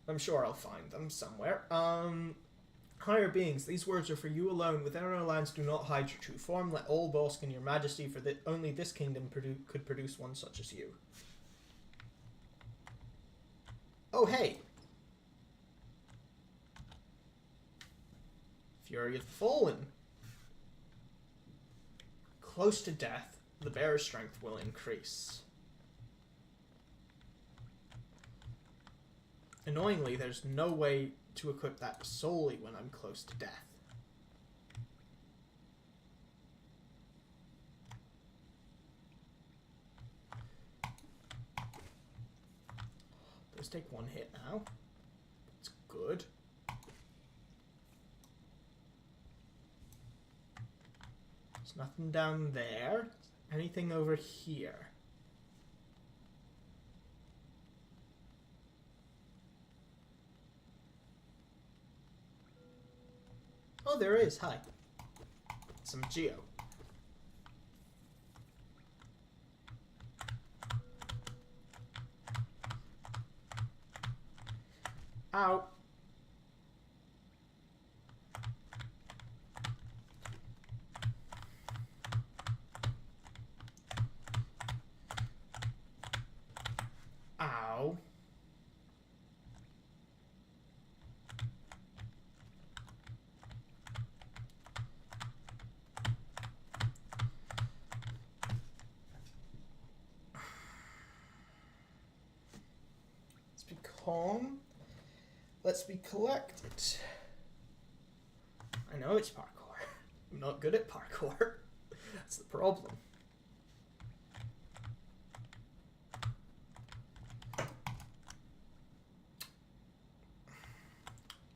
I'll find them somewhere. Higher beings, these words are for you alone. Within our lands, do not hide your true form. Let all bask in your majesty, for that only this kingdom could produce one such as you. Oh, hey. Fury of the Fallen. Close to death, the bearer's strength will increase. Annoyingly, there's no way to equip that solely when I'm close to death. Those take 1 hit now. That's good. There's nothing down there. Anything over here? Oh, there is. Hi. Some Geo. Ow. Ow. Let's be calm. Let's be collected. I know it's parkour. I'm not good at parkour. That's the problem.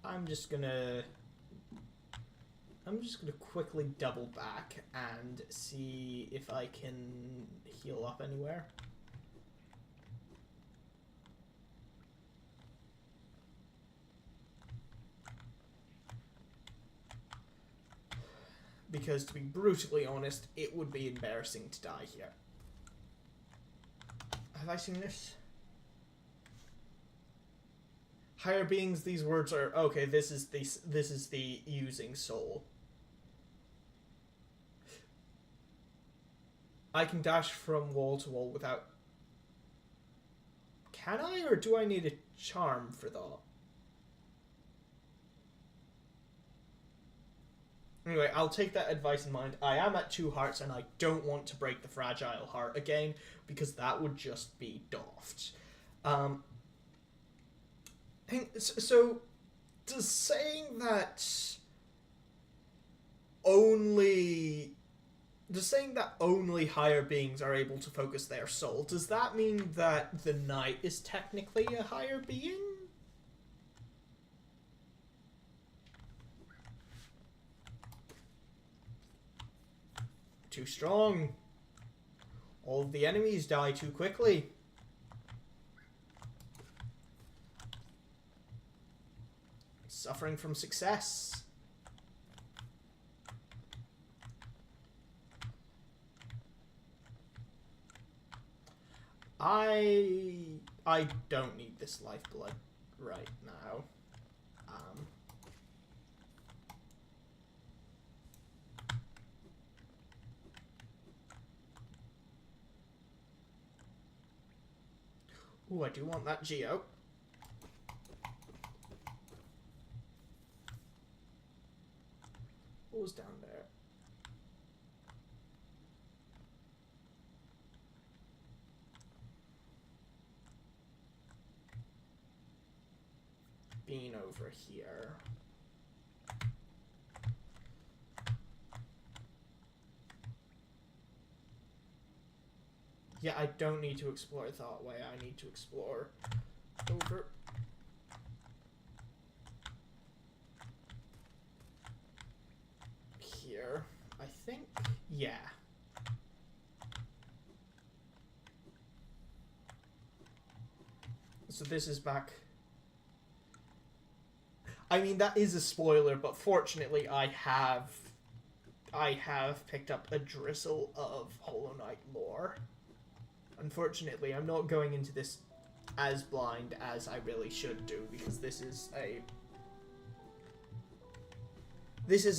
I'm just gonna quickly double back and see if I can heal up anywhere. Because, to be brutally honest, it would be embarrassing to die here. Have I seen this? Higher beings, these words are... Okay, this is the using soul. I can dash from wall to wall without... Can I, or do I need a charm for that? Anyway, I'll take that advice in mind. I am at 2 hearts, and I don't want to break the fragile heart again, because that would just be daft. So, does saying that only higher beings are able to focus their soul, does that mean that the knight is technically a higher being? Too strong. All of the enemies die too quickly. Suffering from success. I don't need this lifeblood right now. Ooh, I do want that Geo. What was down there? Being over here. Yeah, I don't need to explore that way. I need to explore over here. I think, yeah. So this is back. I mean, that is a spoiler, but fortunately I have picked up a drizzle of Hollow Knight lore. Unfortunately, I'm not going into this as blind as I really should do, because this is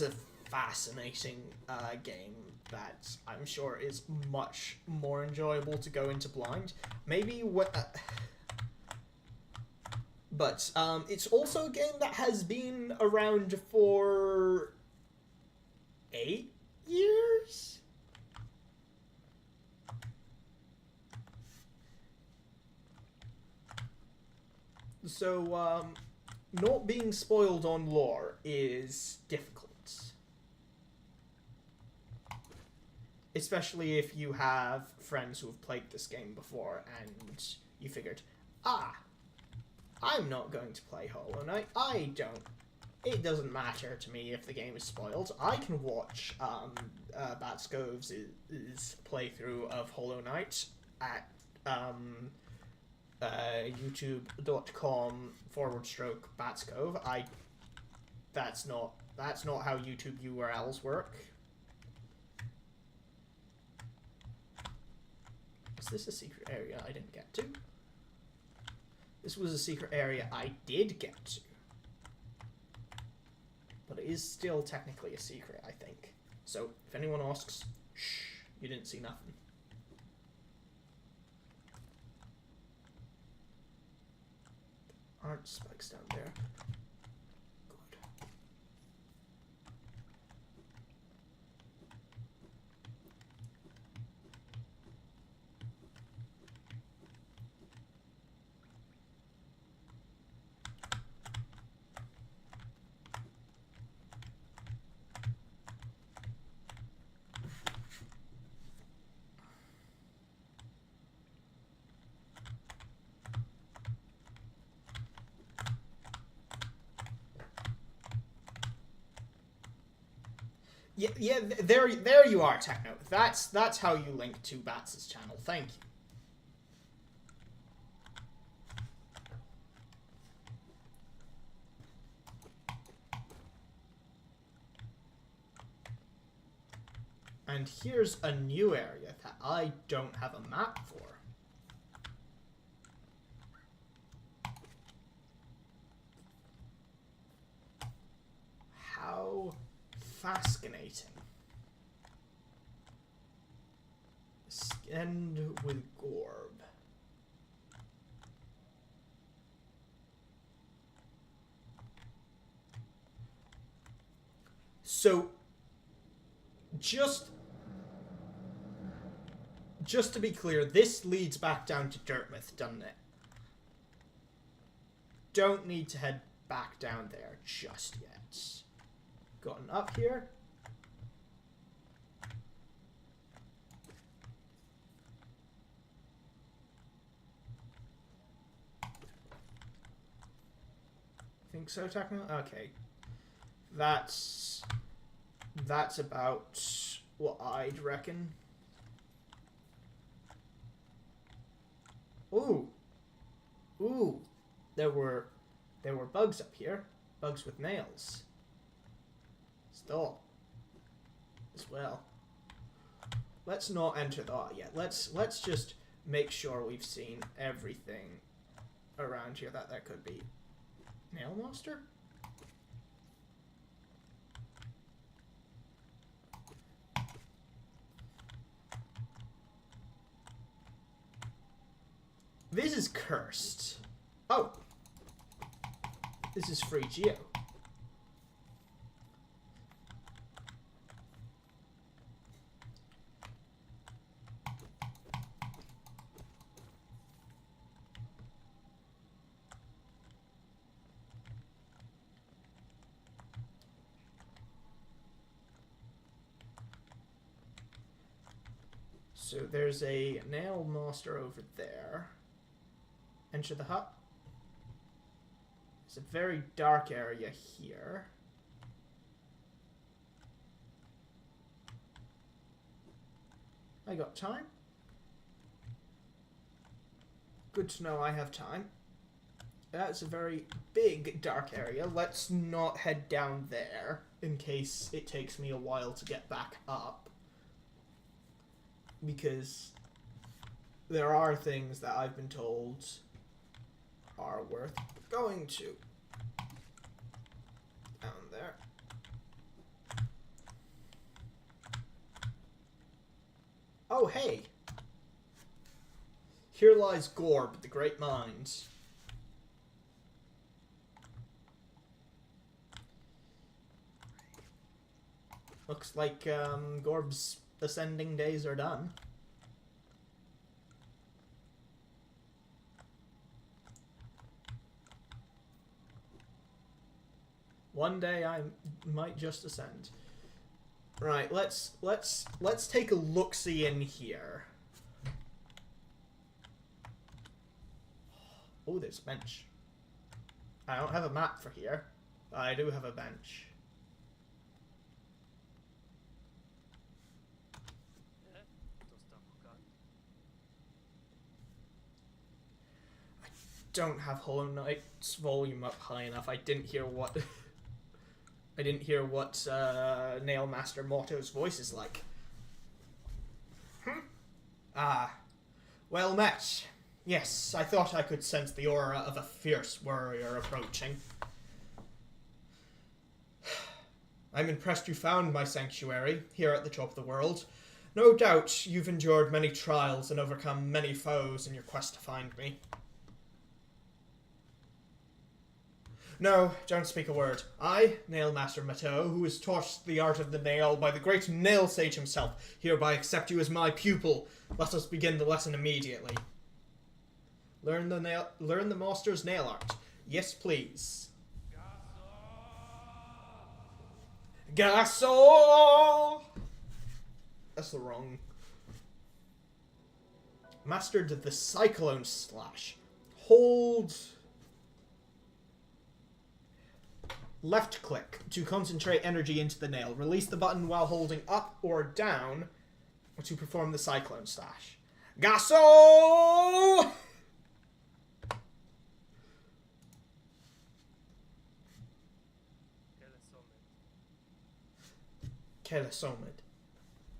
a fascinating game that I'm sure is much more enjoyable to go into blind. Maybe what... but it's also a game that has been around for 8 years? So, not being spoiled on lore is difficult. Especially if you have friends who have played this game before and you figured, I'm not going to play Hollow Knight. It doesn't matter to me if the game is spoiled. I can watch Batscove's playthrough of Hollow Knight at youtube.com/Batscove. That's not That's not how YouTube URLs work. Is this a secret area I didn't get to? This was a secret area I did get to. But it is still technically a secret, I think. So, if anyone asks, shh, you didn't see nothing. Aren't spikes down there? Good. Yeah, there you are, Techno. That's how you link to Bats' channel. Thank you. And here's a new area that I don't have a map for. How fascinating. End with Gorb. So, just to be clear, this leads back down to Dirtmouth, doesn't it? Don't need to head back down there just yet. Gotten up here. Think so, Techno? Okay. That's about what I'd reckon. Ooh. Ooh. There were bugs up here. Bugs with nails. Stop. As well. Let's not enter that yet. Let's just make sure we've seen everything around here that there could be. Nail monster? This is cursed. Oh. This is free geo. So there's a nail master over there. Enter the hut. It's a very dark area here. I got time. Good to know I have time. That's a very big dark area. Let's not head down there in case it takes me a while to get back up. Because there are things that I've been told are worth going to. Down there. Oh, hey! Here lies Gorb, the great mind. Looks like Gorb's ascending days are done. One day I might just ascend. Right, let's take a look-see in here. Oh, there's a bench. I don't have a map for here, but I do have a bench. Don't have Hollow Knight's volume up high enough. I didn't hear what I didn't hear what Nail Master Motto's voice is like. Ah, well met. Yes, I thought I could sense the aura of a fierce warrior approaching. I'm impressed you found my sanctuary, here at the top of the world. No doubt you've endured many trials and overcome many foes in your quest to find me. No, don't speak a word. I, Nail Master Matteau, who was taught the art of the nail by the great nail sage himself, hereby accept you as my pupil. Let us begin the lesson immediately. Learn the master's nail art. Yes, please. Gasso! That's the wrong. Mastered the Cyclone Slash. Hold left click to concentrate energy into the nail. Release the button while holding up or down to perform the Cyclone Slash. Gasso! Kelesomid.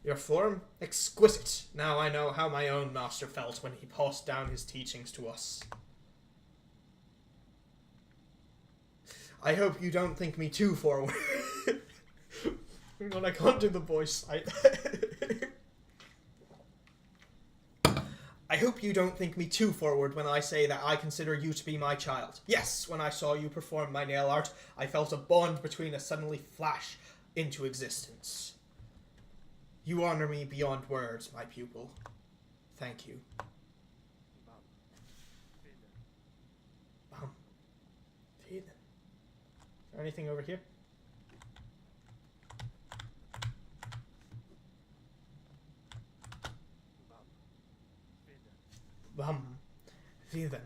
Your form? Exquisite. Now I know how my own master felt when he passed down his teachings to us. I hope you don't think me too forward. When I can't do the voice, I hope you don't think me too forward when I say that I consider you to be my child. Yes, when I saw you perform my nail art, I felt a bond between us suddenly flash into existence. You honor me beyond words, my pupil. Thank you. Is there anything over here? Then.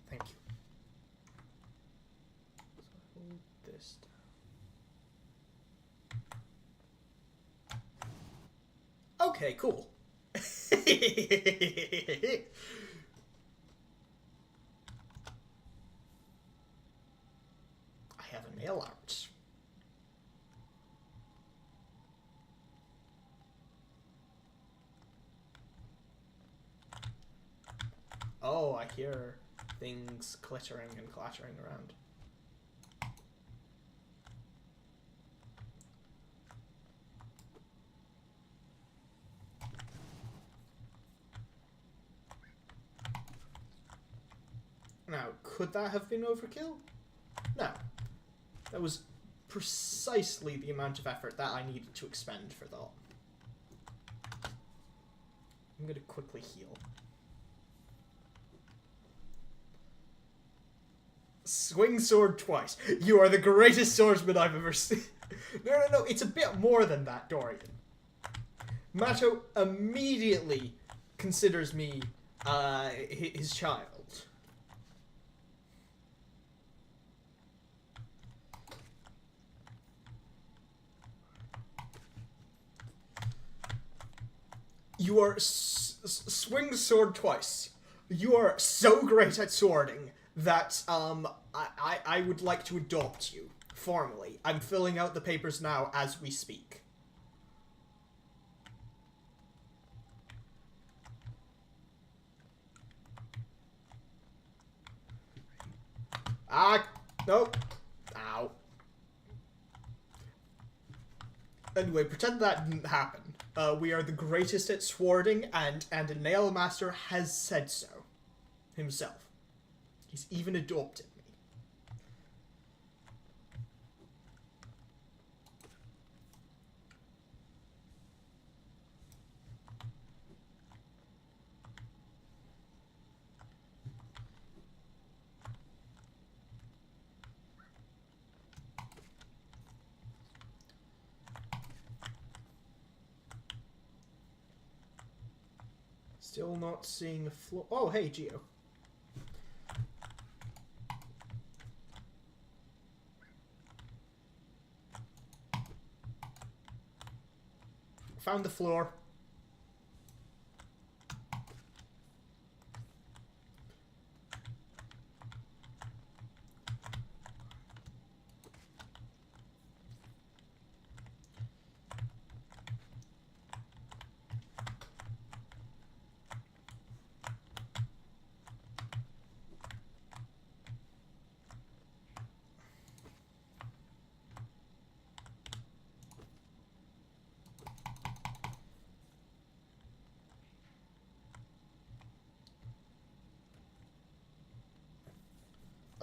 Thank you. So hold this down. Okay, cool. I have a nail art. Oh, I hear things clittering and clattering around. Now, could that have been overkill? No. That was precisely the amount of effort that I needed to expend for that. I'm gonna quickly heal. Swing sword twice. You are the greatest swordsman I've ever seen. No, it's a bit more than that, Dorian. Matto immediately considers me his child. You are swing sword twice. You are so great at swording that I would like to adopt you formally. I'm filling out the papers now as we speak. Nope. Ow. Anyway, pretend that didn't happen. We are the greatest at swording, and a nail master has said so himself. He's even adopted me. Still not seeing the floor. Oh, hey, Geo. Found the floor.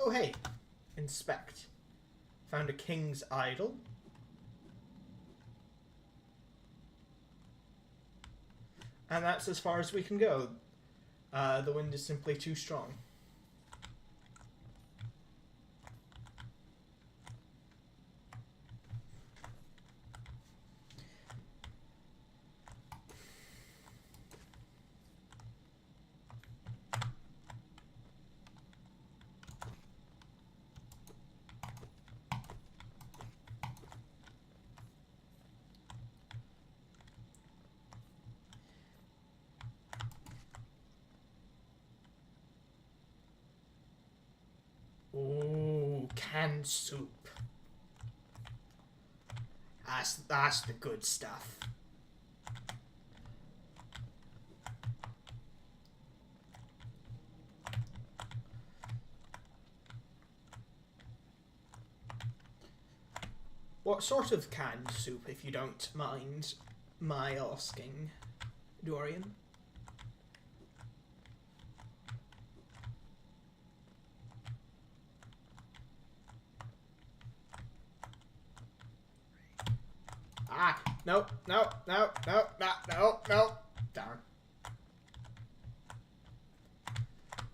Oh, hey. Inspect. Found a king's idol. And that's as far as we can go. The wind is simply too strong. Ooh, canned soup. That's the good stuff. What sort of canned soup, if you don't mind my asking, Dorian? Ah, no. Darn.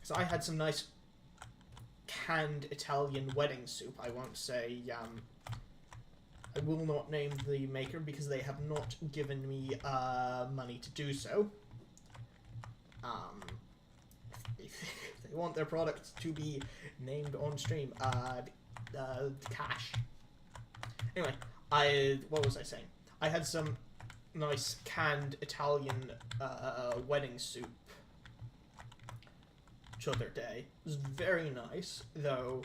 Because I had some nice canned Italian wedding soup. I won't say, I will not name the maker because they have not given me money to do so. If they want their product to be named on stream, cash. Anyway, what was I saying? I had some nice canned Italian wedding soup the other day. It was very nice, though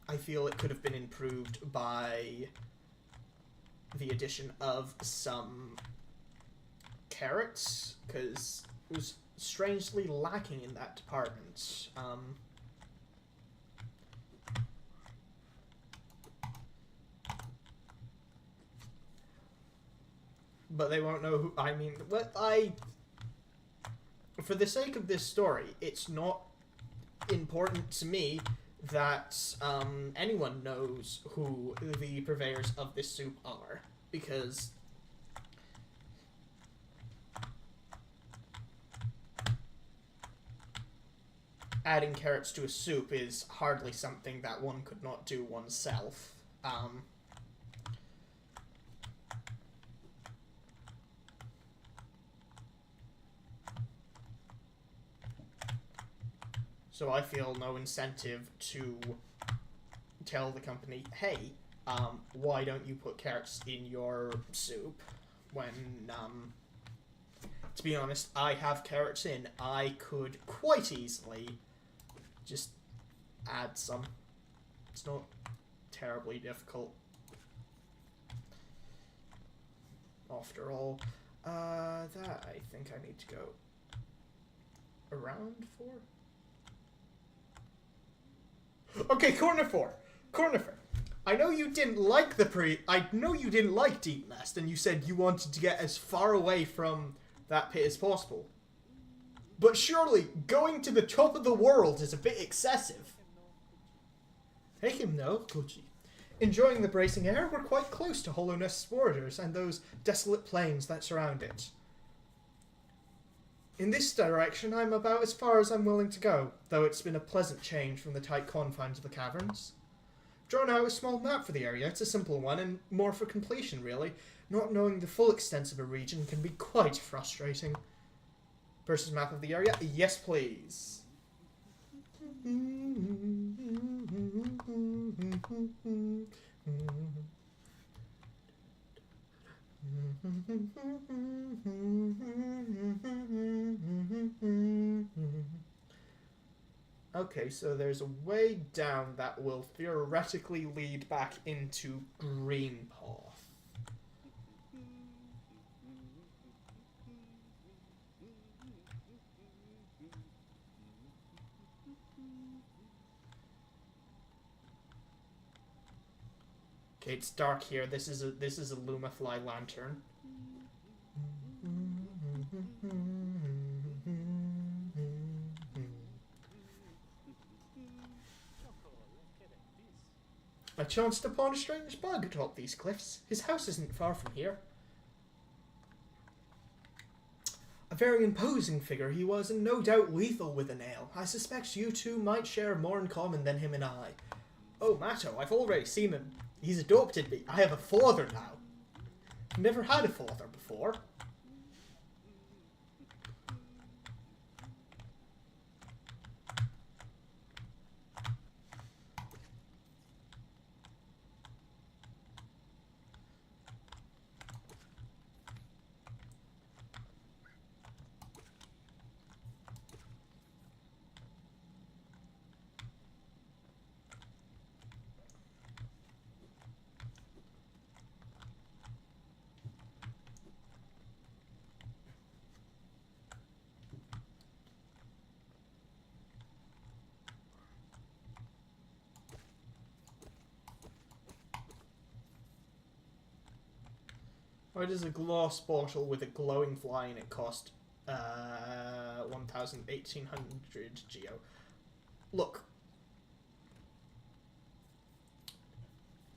I feel it could have been improved by the addition of some carrots, because it was strangely lacking in that department. But they won't know who. I mean, for the sake of this story, it's not important to me that anyone knows who the purveyors of this soup are, because adding carrots to a soup is hardly something that one could not do oneself. So I feel no incentive to tell the company, hey, why don't you put carrots in your soup? When, to be honest, I have carrots in. I could quite easily just add some. It's not terribly difficult. After all, that I think I need to go around for. Okay, corner 4. I know you didn't like Deep Nest, and you said you wanted to get as far away from that pit as possible. But surely, going to the top of the world is a bit excessive. Hey, no, Koji. Enjoying the bracing air, we're quite close to Hollow Nest's borders and those desolate plains that surround it. In this direction, I'm about as far as I'm willing to go, though it's been a pleasant change from the tight confines of the caverns. Drawn out a small map for the area. It's a simple one, and more for completion, really. Not knowing the full extent of a region can be quite frustrating. Versus map of the area? Yes, please. Okay, so there's a way down that will theoretically lead back into Greenpath. Okay, it's dark here. This is a Lumafly lantern. chanced upon a strange bug atop these cliffs. His house isn't far from here. A very imposing figure he was, and no doubt lethal with a nail. I suspect you two might share more in common than him and I. Oh, Matto, I've already seen him. He's adopted me. I have a father now. Never had a father before. Why does a glass bottle with a glowing fly in it cost 1,1800 geo? Look.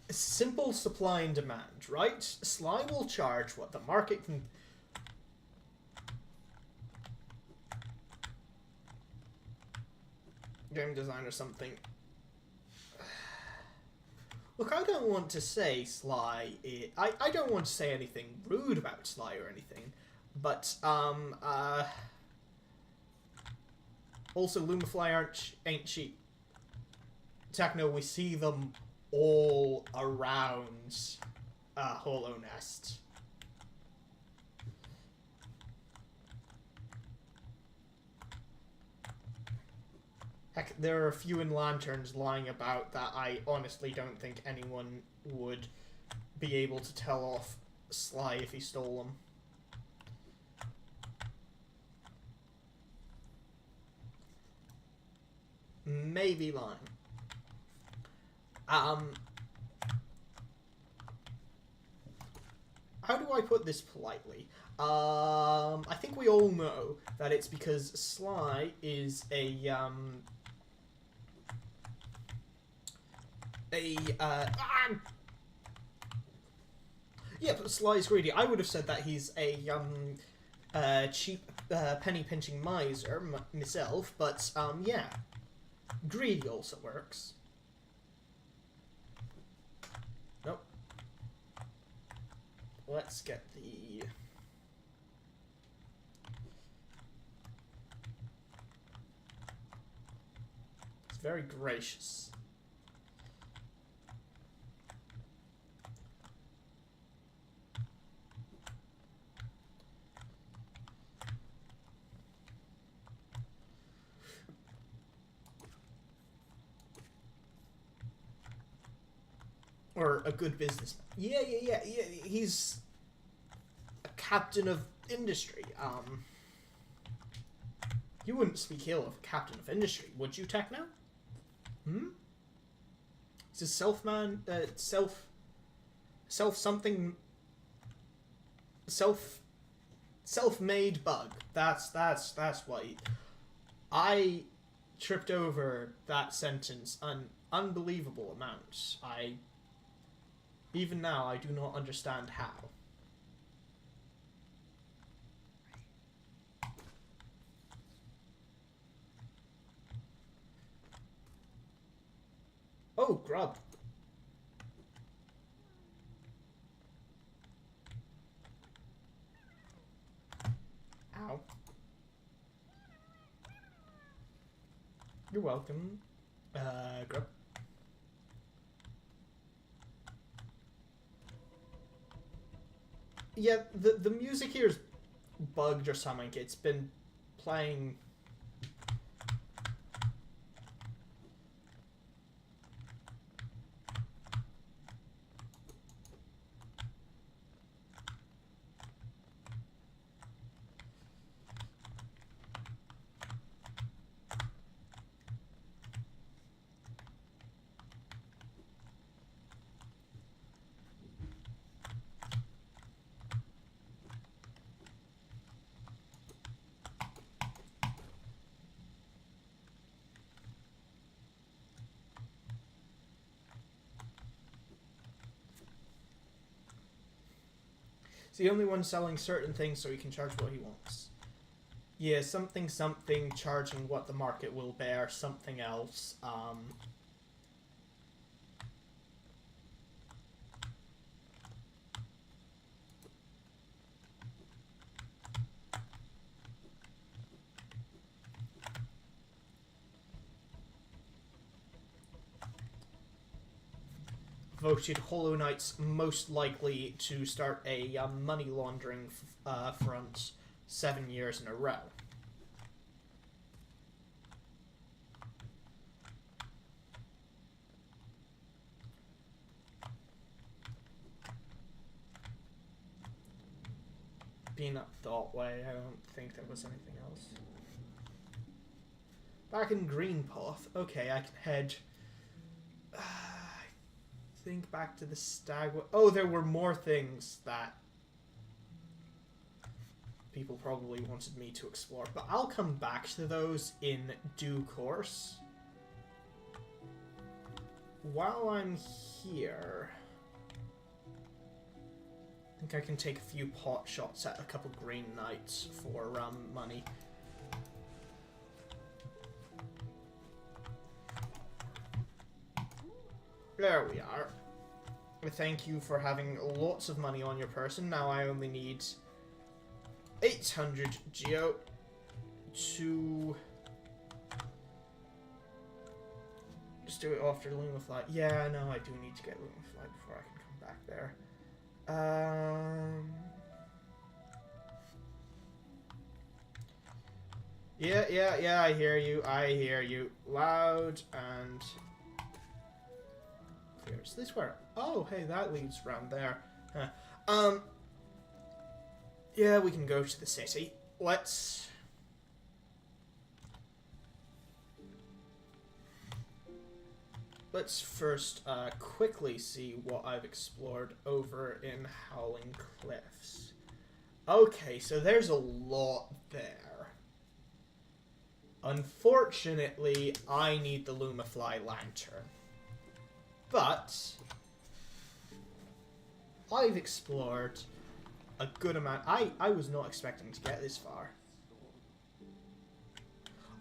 Simple supply and demand, right? Sly will charge what the market can... Game design or something. Look, I don't want to say Sly... I don't want to say anything rude about Sly or anything, but, also, Lumafly ain't cheap. Techno, we see them all around Hollow Nest. Heck, there are a few in lanterns lying about that I honestly don't think anyone would be able to tell off Sly if he stole them. Maybe lying. How do I put this politely? I think we all know that it's because Sly is yeah, but Sly is greedy. I would have said that he's a cheap penny-pinching miser myself, but yeah. Greedy also works. Nope. Let's get the... It's very gracious. Or a good businessman. Yeah. He's a captain of industry. You wouldn't speak ill of a captain of industry, would you, Techno? Hmm? Is a self-made bug. That's what I tripped over that sentence an unbelievable amount. Even now, I do not understand how. Oh, grub. Ow. You're welcome, grub. Yeah, the music here is bugged or something. It's been playing... He's the only one selling certain things, so he can charge what he wants. Yeah, something, charging what the market will bear, something else, voted Hollow Knight's most likely to start a money laundering front 7 years in a row. Being up that way, I don't think there was anything else. Back in Greenpath. Okay, I can head... think back to the stag... Oh, there were more things that people probably wanted me to explore, but I'll come back to those in due course. While I'm here, I think I can take a few pot shots at a couple green knights for money. There we are. Thank you for having lots of money on your person. Now I only need 800 geo to just do it after Lumafly. Yeah, no, I do need to get Lumafly before I can come back there. Yeah, I hear you. I hear you. Loud and... Is this where... Oh, hey, that leads around there. Huh. Yeah, we can go to the city. Let's first quickly see what I've explored over in Howling Cliffs. Okay, so there's a lot there. Unfortunately, I need the Lumafly lantern. But I've explored a good amount. I was not expecting to get this far.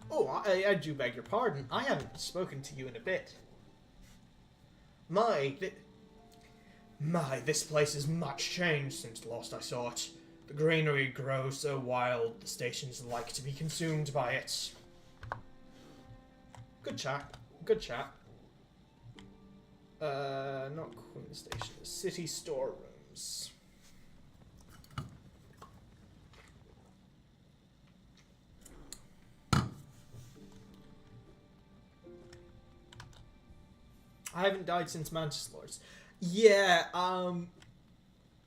Oh, I do beg your pardon. I haven't spoken to you in a bit. My, this place is much changed since last I saw it. The greenery grows so wild, the stations like to be consumed by it. Good chat. Good chat. Not Queen Station. City storerooms. I haven't died since Mantis Lords. Yeah,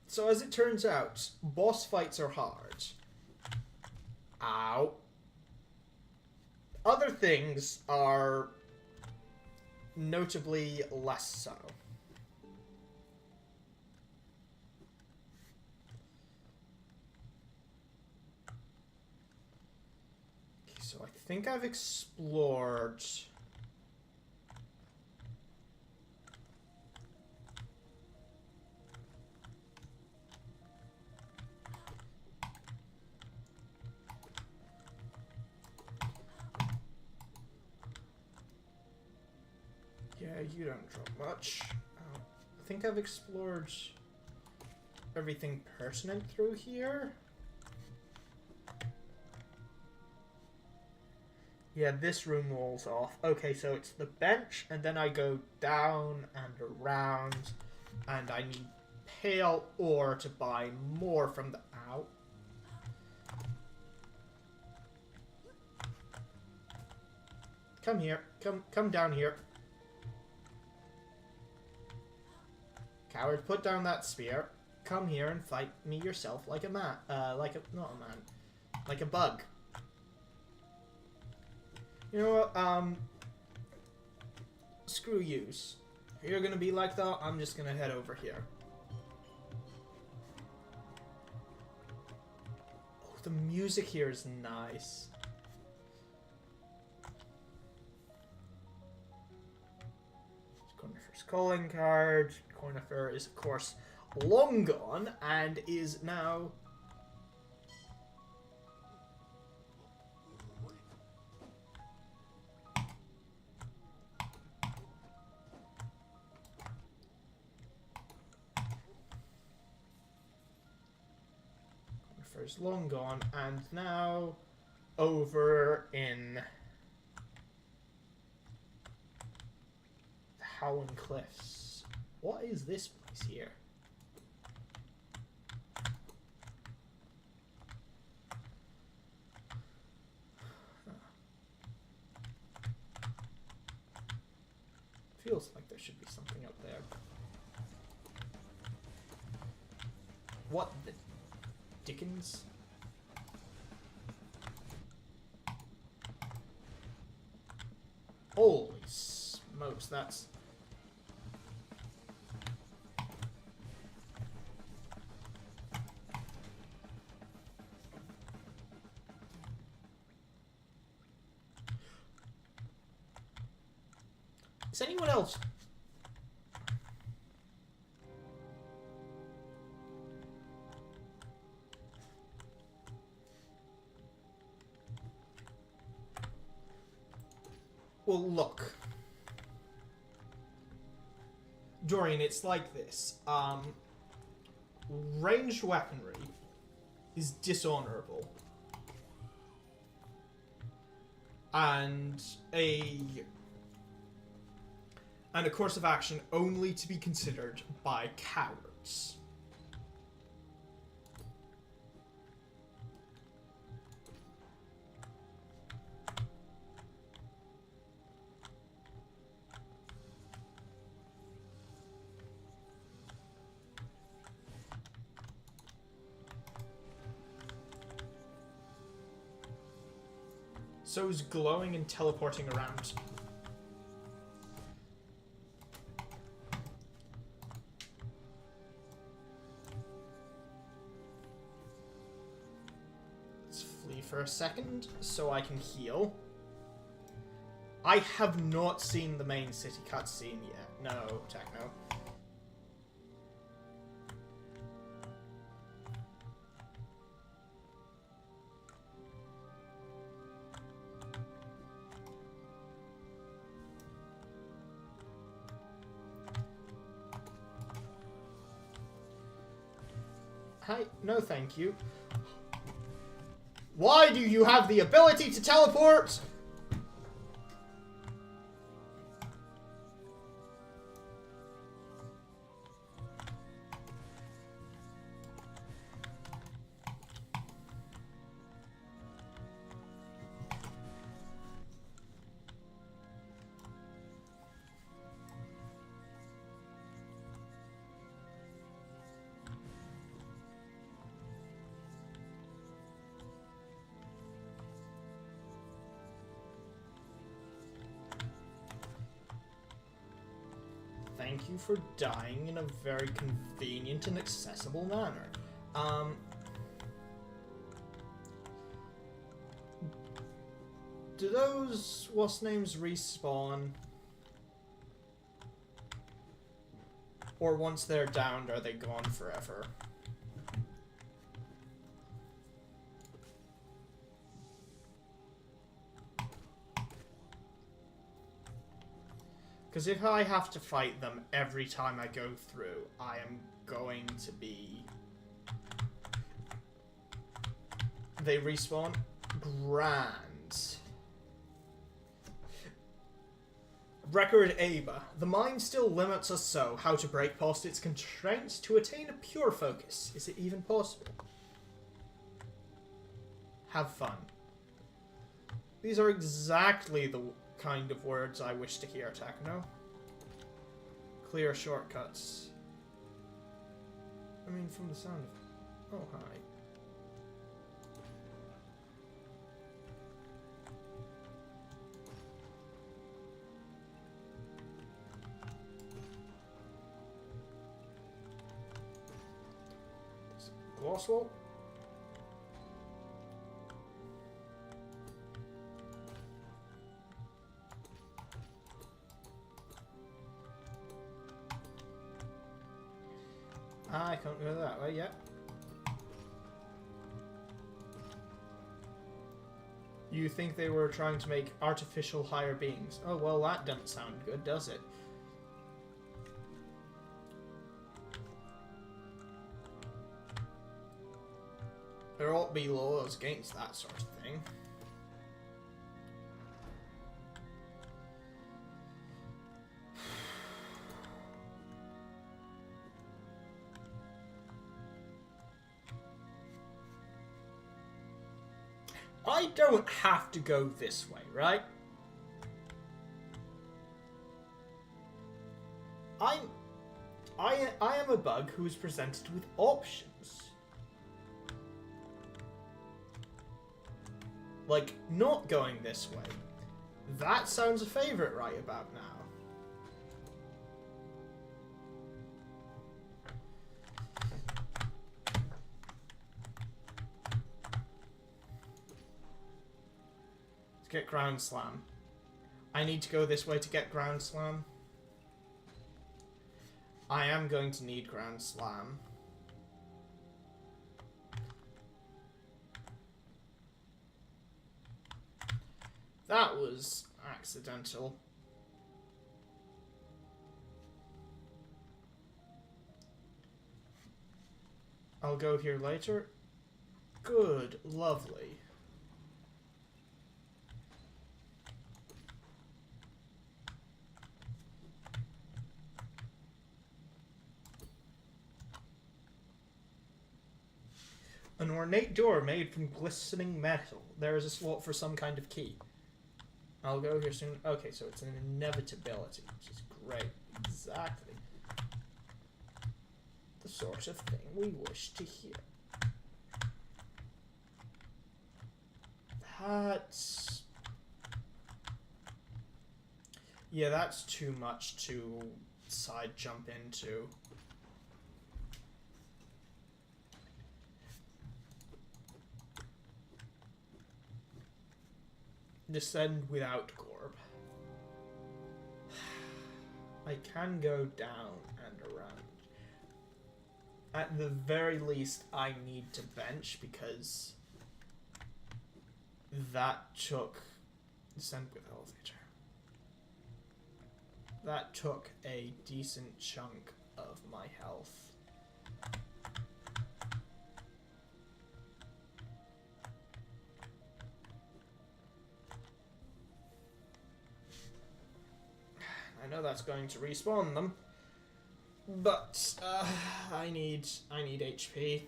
so as it turns out, boss fights are hard. Ow. Other things are notably less so. Okay, so I think I've explored... Yeah, you don't drop much. I think I've explored everything pertinent through here. Yeah, this room walls off. Okay, so it's the bench, and then I go down and around, and I need pale ore to buy more from the... Ow. Come here. Come down here. Coward, put down that spear. Come here and fight me yourself like a man. Not a man. Like a bug. You know what, screw yous. If you're gonna be like that, I'm just gonna head over here. Oh, the music here is nice. Conifer's calling card. Conifer is, of course, long gone and is now... First long gone and now over in the Howling Cliffs. What is this place here? Feels like there should be something up there. What the Dickens? Holy smokes, that's... Is anyone else... Well, look. Dorian, it's like this. Ranged weaponry is dishonorable. And a course of action only to be considered by cowards. So is glowing and teleporting around. Let's flee for a second so I can heal. I have not seen the main city cutscene yet. No, Techno. Hi, no thank you. Why do you have the ability to teleport? Thank you for dying in a very convenient and accessible manner. Do those what's names respawn? Or once they're downed, are they gone forever? Because if I have to fight them every time I go through, I am going to be... They respawn? Grand. Record Aba. The mind still limits us so. How to break past its constraints to attain a pure focus. Is it even possible? Have fun. These are exactly the kind of words I wish to hear, Techno. Clear shortcuts. I mean, from the sound of... Oh, hi. Gloss wall? I can't go that way yet. You think they were trying to make artificial higher beings? Oh, well, that doesn't sound good, does it? There ought to be laws against that sort of thing. I don't have to go this way, right? I am a bug who is presented with options. Like, not going this way. That sounds a favourite right about now. Let's get Ground Slam. I need to go this way to get Ground Slam. I am going to need Ground Slam. That was accidental. I'll go here later. Good, lovely. An ornate door made from glistening metal. There is a slot for some kind of key. I'll go here soon. Okay, so it's an inevitability, which is great. Exactly the sort of thing we wish to hear. That's... yeah, that's too much to side jump into. Descend without Gorb. I can go down and around. At the very least, I need to bench because that took... descend with elevator. That took a decent chunk of my health. I know that's going to respawn them, but I need HP.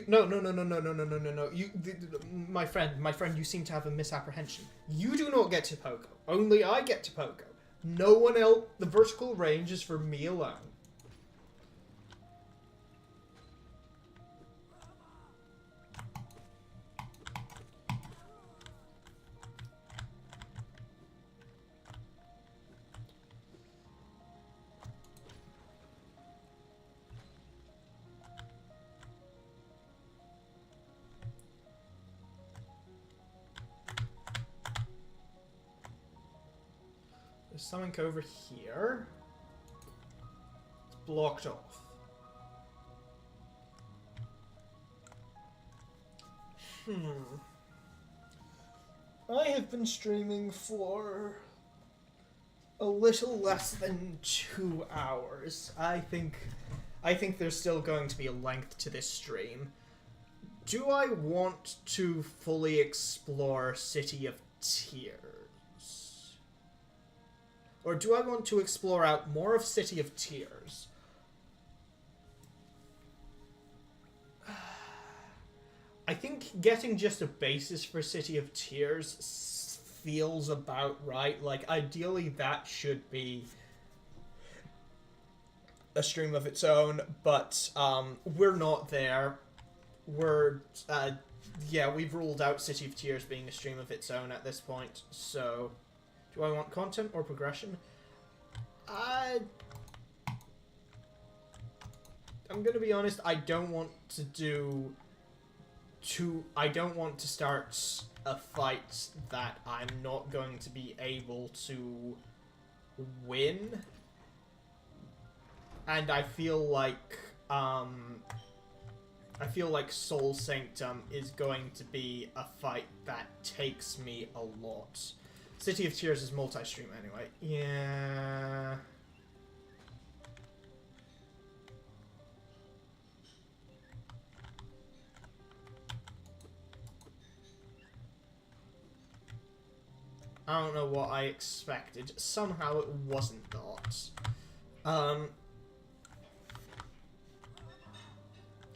No. My friend, you seem to have a misapprehension. You do not get to Poco. Only I get to Poco. No one else. The vertical range is for me alone. There's something over here. It's blocked off. I have been streaming for a little less than 2 hours. I think there's still going to be a length to this stream. Do I want to fully explore City of Tears? Or do I want to explore out more of City of Tears? I think getting just a basis for City of Tears feels about right. Like, ideally that should be a stream of its own, but we're not there. We're, yeah, we've ruled out City of Tears being a stream of its own at this point, so... Do I want content or progression? I'm gonna be honest, I don't want to do... I don't want to start a fight that I'm not going to be able to win. And I feel like Soul Sanctum is going to be a fight that takes me a lot. City of Tears is multi-stream anyway. Yeah. I don't know what I expected. Somehow it wasn't that.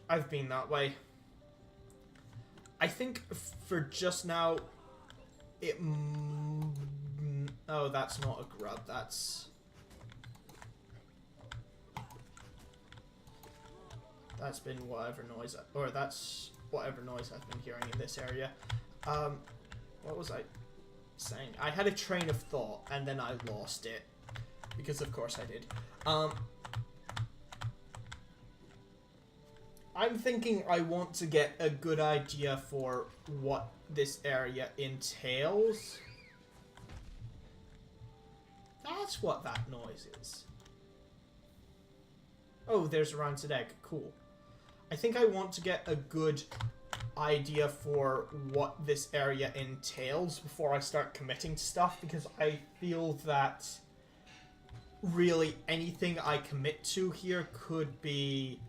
I've been that way. I think for just now, it... oh, that's not a grub. That's been whatever noise... or that's whatever noise I've been hearing in this area. What was I saying? I had a train of thought, and then I lost it. Because of course I did. I'm thinking I want to get a good idea for what this area entails. That's what that noise is. Oh, there's a rounded egg. Cool. I think I want to get a good idea for what this area entails before I start committing to stuff, because I feel that really anything I commit to here could be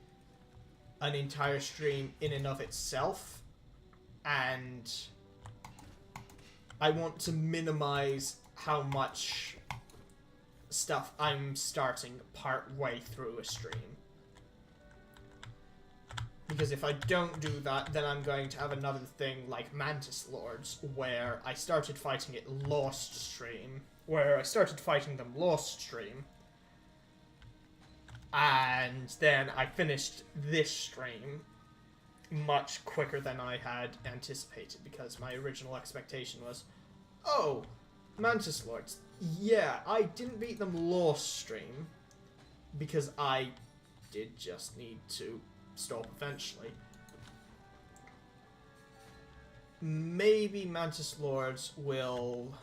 an entire stream in and of itself, and I want to minimize how much stuff I'm starting part way through a stream. Because if I don't do that, then I'm going to have another thing like Mantis Lords, where I started fighting it lost stream, and then I finished this stream much quicker than I had anticipated, because my original expectation was, oh, Mantis Lords. Yeah, I didn't beat them lost stream, because I did just need to stop eventually. Maybe Mantis Lords will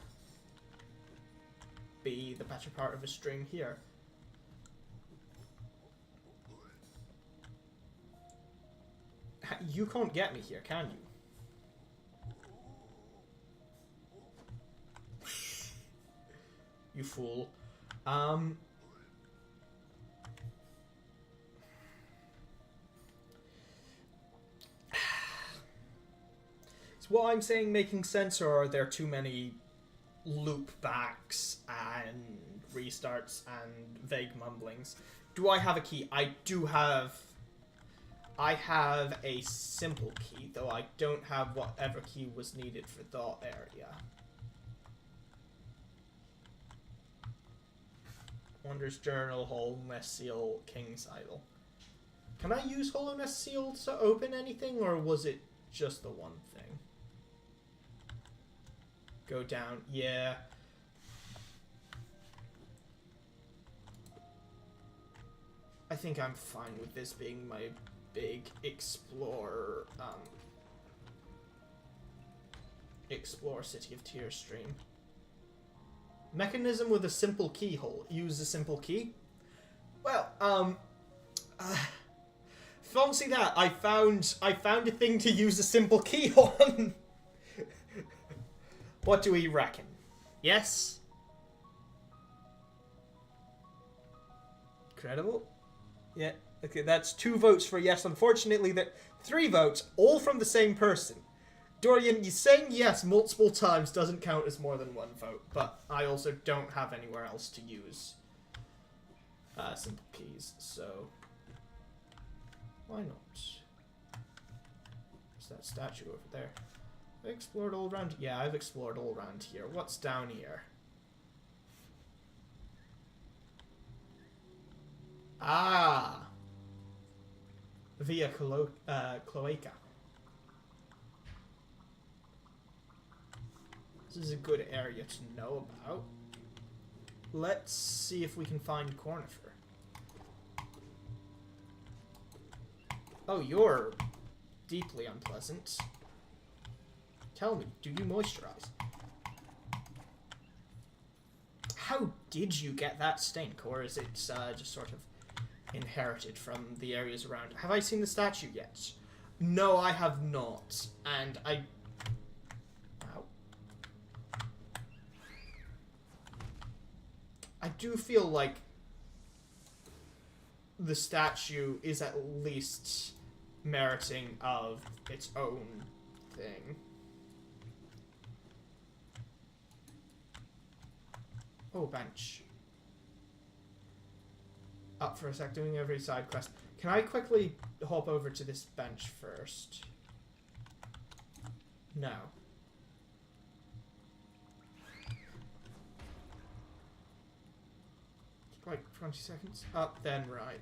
be the better part of a stream here. You can't get me here, can you? You fool. Is what I'm saying making sense, or are there too many loop backs and restarts and vague mumblings? Do I have a key? I do have... I have a simple key, though I don't have whatever key was needed for that area. Wonders Journal, Hollowness Seal, King's Idol. Can I use Hollowness Seal to open anything, or was it just the one thing? Go down, yeah. I think I'm fine with this being my big explore City of Tears stream. Mechanism with a simple keyhole. Use a simple key? Well, fancy that. I found a thing to use a simple key on. What do we reckon? Yes? Incredible. Yeah. Okay, that's 2 votes for yes. Unfortunately, that 3 votes, all from the same person. Dorian, you saying yes multiple times doesn't count as more than 1 vote, but I also don't have anywhere else to use simple keys, so why not? There's that statue over there. I explored all around. Yeah, I've explored all around here. What's down here? Ah! Via Cloaca. This is a good area to know about. Let's see if we can find Cornifer. Oh, you're deeply unpleasant. Tell me, do you moisturize? How did you get that stink, or is it just sort of inherited from the areas around? Have I seen the statue yet? No, I have not, and I... Ow. I do feel like the statue is at least meriting of its own thing. Oh, bench. Up for a sec, doing every side quest. Can I quickly hop over to this bench first? No. Like 20 seconds. Up then, right.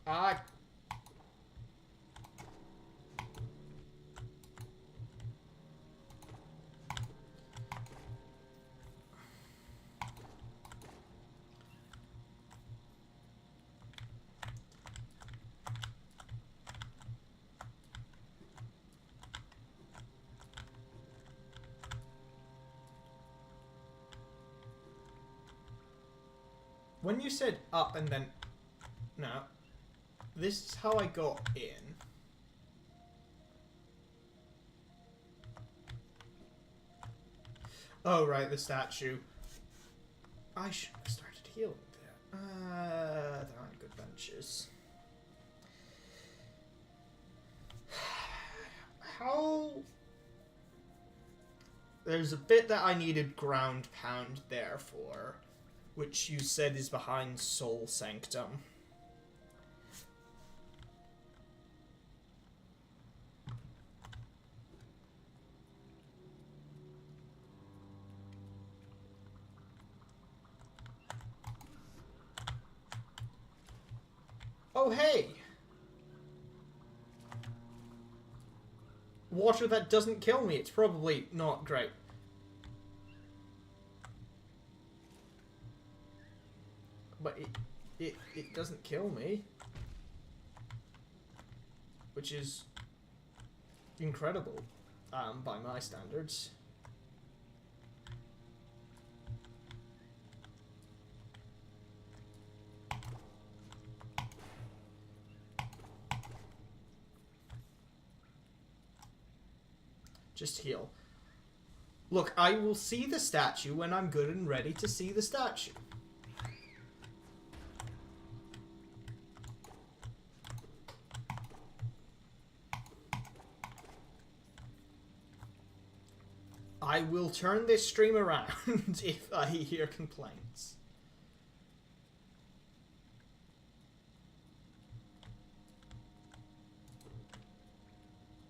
Ah. When you said up and then... No. This is how I got in. Oh, right, the statue. I should have started healing there. There aren't good benches. How... There's a bit that I needed ground pound there for, which you said is behind Soul Sanctum. Oh, hey! Water that doesn't kill me. It's probably not great. But it doesn't kill me. Which is incredible, by my standards. Just heal. Look, I will see the statue when I'm good and ready to see the statue. I will turn this stream around if I hear complaints.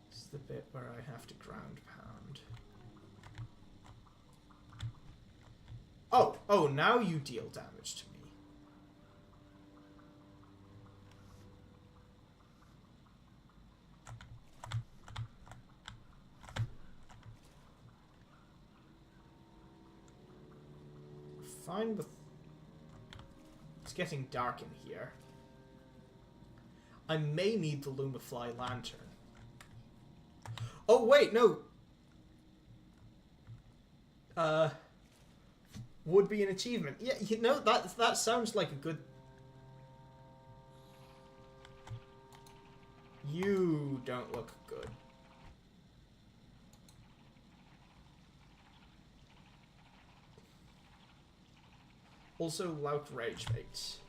This is the bit where I have to ground pound. Oh, now you deal damage to me. Fine with... It's getting dark in here. I may need the Lumafly lantern. Oh, wait, no. Would be an achievement. Yeah, you know, that sounds like a good... You don't look good. Also, loud rage baits.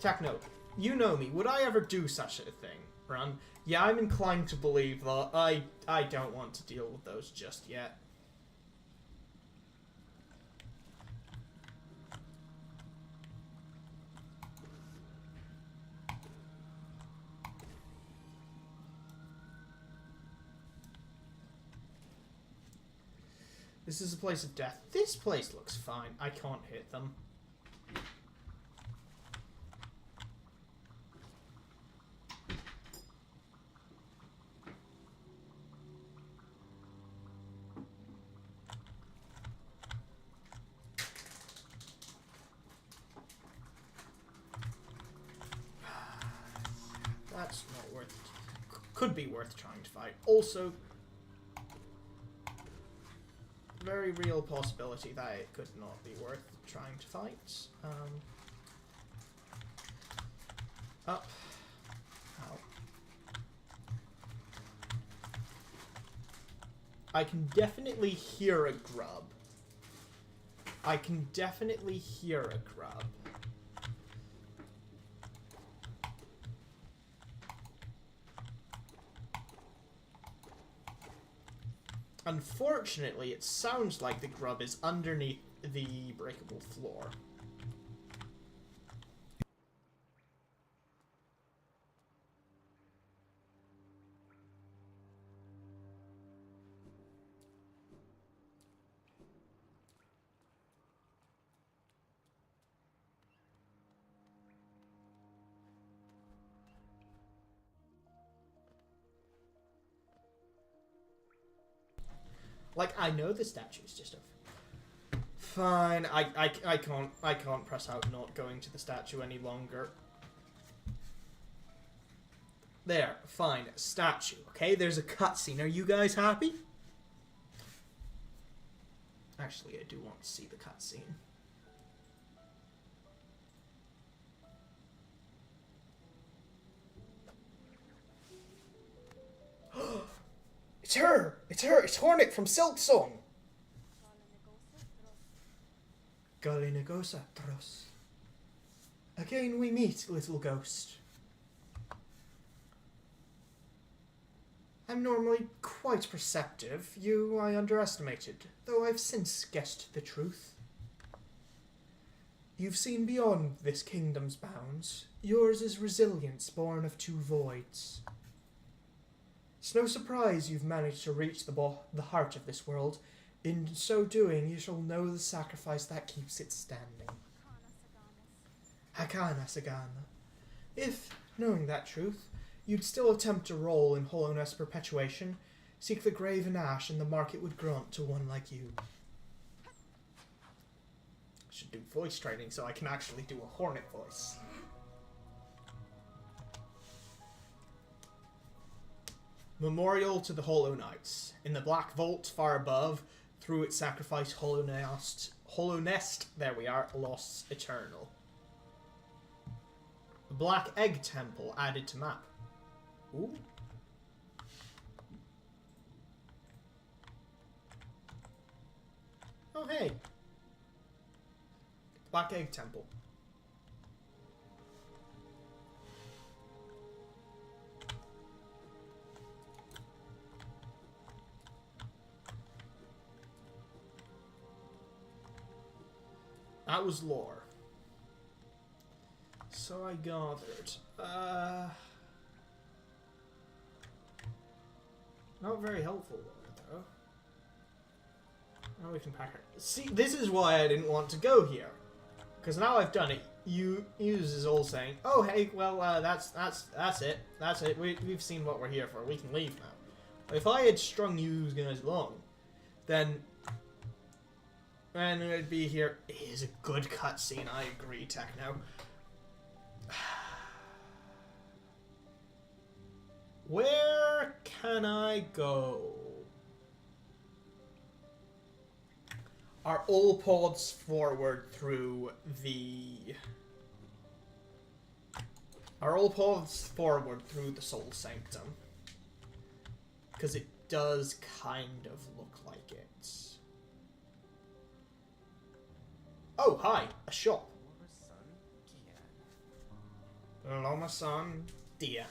Techno, you know me. Would I ever do such a thing, Run? Yeah, I'm inclined to believe that I don't want to deal with those just yet. This is a place of death. This place looks fine. I can't hit them. could be worth trying to fight. Also, very real possibility that it could not be worth trying to fight. Up. Ow. I can definitely hear a grub. I can definitely hear a grub. Unfortunately, it sounds like the grub is underneath the breakable floor. Like, I know the statue's just a... Fine, I can't press out not going to the statue any longer. There, fine, statue, okay? There's a cutscene. Are you guys happy? Actually, I do want to see the cutscene. It's her! It's her! It's Hornet from Silk Song! Galinagosa Tros. Again we meet, little ghost. I'm normally quite perceptive. You I underestimated, though I've since guessed the truth. You've seen beyond this kingdom's bounds. Yours is resilience born of two voids. It's no surprise you've managed to reach the heart of this world. In so doing, you shall know the sacrifice that keeps it standing. Hakana Sagana. If, knowing that truth, you'd still attempt to roll in hollowness perpetuation, seek the grave in ash and the market would grant to one like you. I should do voice training so I can actually do a Hornet voice. Memorial to the Hollow Knights. In the black vault far above, through its sacrifice, Hollow Nest, there we are, lost eternal. The Black Egg Temple added to map. Ooh. Oh, hey. Black Egg Temple. That was lore. So I gathered. Not very helpful lore, though. Now we can pack her. See, this is why I didn't want to go here. Because now I've done it, you is all saying, oh hey, well, that's it. That's it. We've seen what we're here for. We can leave now. If I had strung you guys along, then it'd be here. It is a good cutscene, I agree, Techno. Where can I go? Are all pods forward through the... Are all pods forward through the Soul Sanctum? Because it does kind of look like it. Oh, hi, a shop. Loma-san Dia.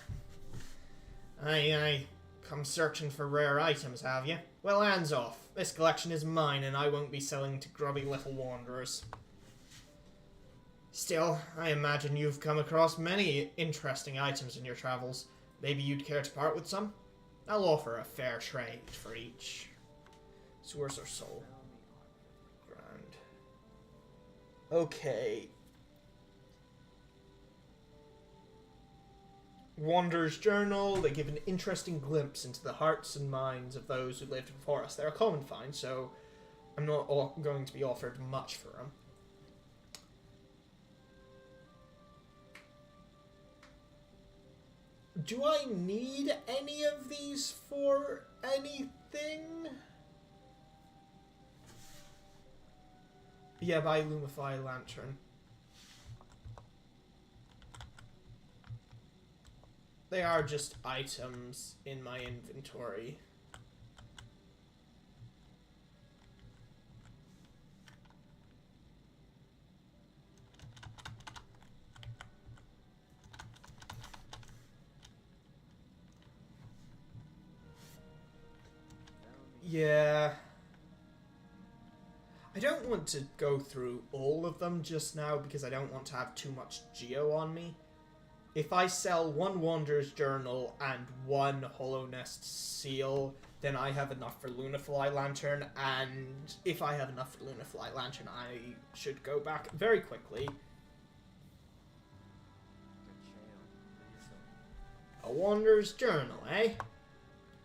Aye, come searching for rare items, have you? Well, hands off. This collection is mine, and I won't be selling to grubby little wanderers. Still, I imagine you've come across many interesting items in your travels. Maybe you'd care to part with some? I'll offer a fair trade for each. Source or soul? Grand. Okay. Wanderer's Journal. They give an interesting glimpse into the hearts and minds of those who lived before us. They're a common find, so I'm not going to be offered much for them. Do I need any of these for anything? Yeah, buy Lumify Lantern. They are just items in my inventory. Yeah. I don't want to go through all of them just now because I don't want to have too much geo on me. If I sell one Wanderer's Journal and one Hollow Nest Seal, then I have enough for Lunafly Lantern, and if I have enough for Lunafly Lantern, I should go back very quickly. A Wanderer's Journal, eh?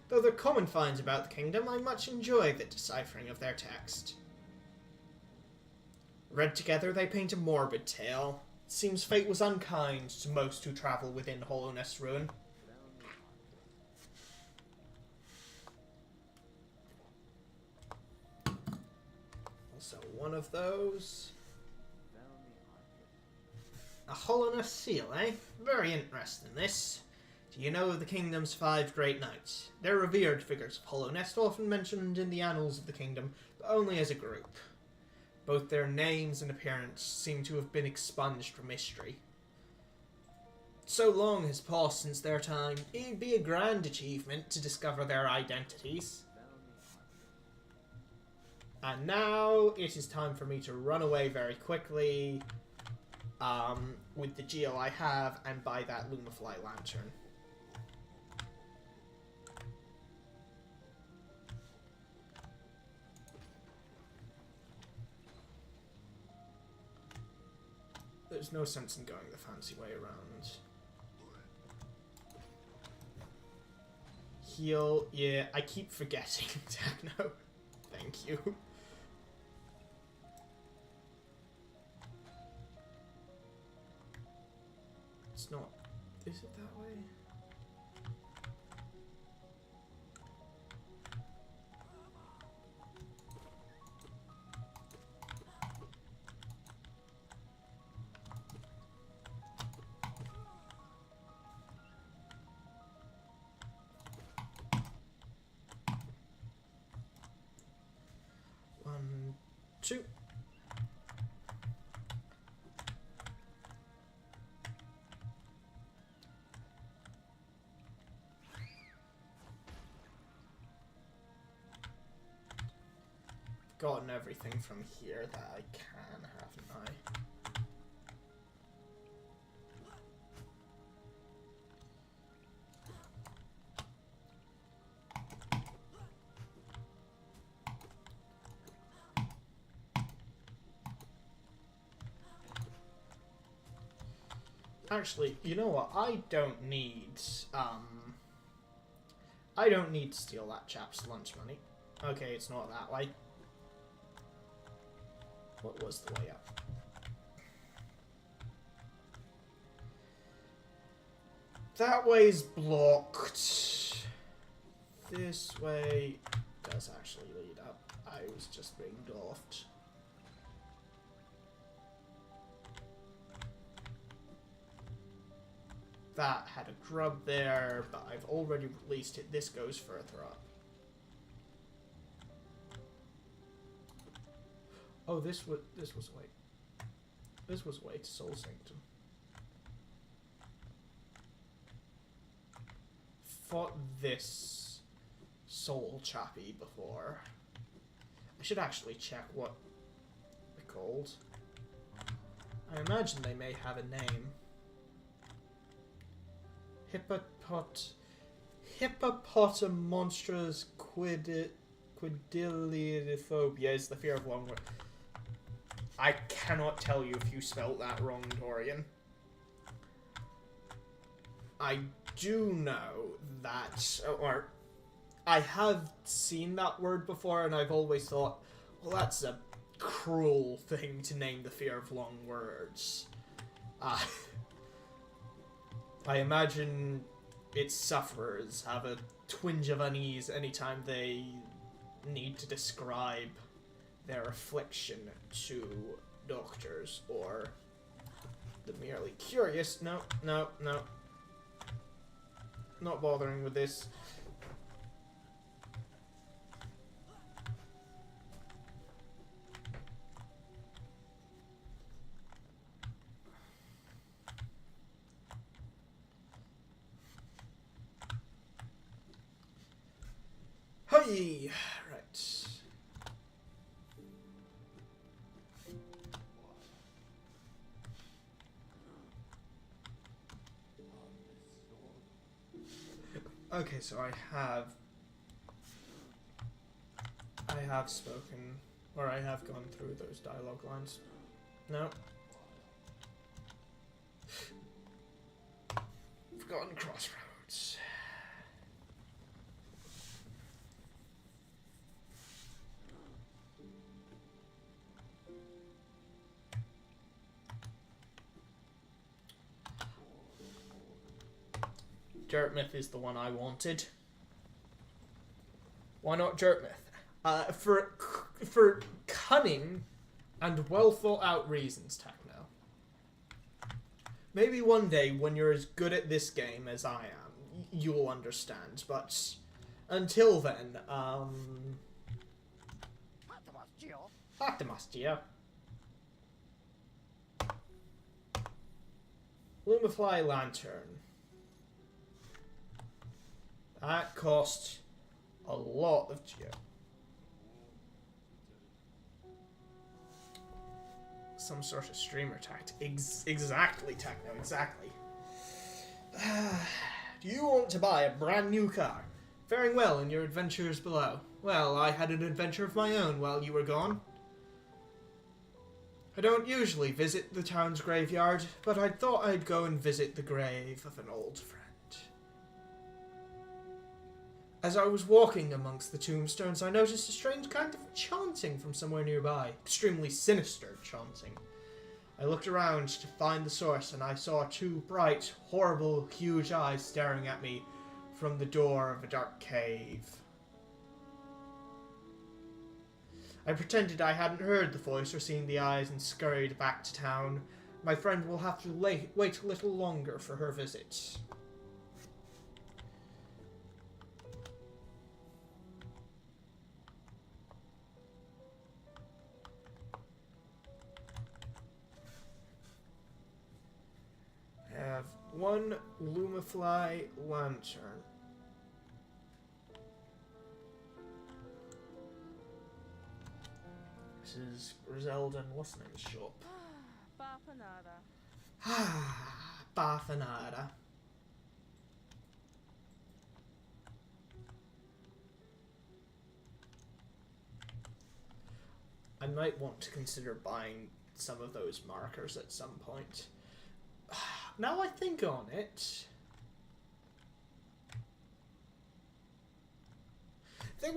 Though they're common finds about the kingdom, I much enjoy the deciphering of their text. Read together, they paint a morbid tale. It seems fate was unkind to most who travel within Hollow Nest Ruin. Also, one of those. A Hollow Nest Seal, eh? Very interesting, this. Do you know of the kingdom's 5 great knights? They're revered figures of Hollow Nest, often mentioned in the annals of the kingdom, but only as a group. Both their names and appearance seem to have been expunged from history. So long has passed since their time, it'd be a grand achievement to discover their identities. And now it is time for me to run away very quickly with the geo I have and buy that Lumifly Lantern. There's no sense in going the fancy way around. Heal, yeah, I keep forgetting Techno. Thank you. It's not... Is it that way? One, two. Gotten everything from here that I can, haven't I? Actually, you know what? I don't need to steal that chap's lunch money. Okay, it's not that way. What was the way up? That way's blocked. This way does actually lead up. I was just being dwarfed. That had a grub there, but I've already released it. This goes further up. Oh, this was way. This was way to Soul Sanctum. Fought this soul chappy before. I should actually check what they're called. I imagine they may have a name. Hippopotamonstrous quidiliophobia is the fear of long word. I cannot tell you if you spelt that wrong, Dorian. I do know that, or I have seen that word before, and I've always thought, well, that's a cruel thing to name the fear of long words. I imagine its sufferers have a twinge of unease anytime they need to describe their affliction to doctors or the merely curious. No, no, no. Not bothering with this. Hey! Right. Okay, so I have spoken, or I have gone through those dialogue lines. No. Forgotten Crossroads. Jertmouth is the one I wanted. Why not Jertmouth? For cunning and well thought out reasons, Techno. Maybe one day when you're as good at this game as I am, you'll understand. But until then, Lumafly Lantern. That cost a lot of geo. Some sort of streamer tactic. Exactly, Techno, exactly. Do you want to buy a brand new car? Faring well in your adventures below. Well, I had an adventure of my own while you were gone. I don't usually visit the town's graveyard, but I thought I'd go and visit the grave of an old friend. As I was walking amongst the tombstones, I noticed a strange kind of chanting from somewhere nearby. Extremely sinister chanting. I looked around to find the source, and I saw two bright, horrible, huge eyes staring at me from the door of a dark cave. I pretended I hadn't heard the voice or seen the eyes and scurried back to town. My friend will have to wait a little longer for her visit. I have one Lumafly Lantern. This is Griselda and what's the name of the shop? Bafanada. I might want to consider buying some of those markers at some point. Now I think on it, there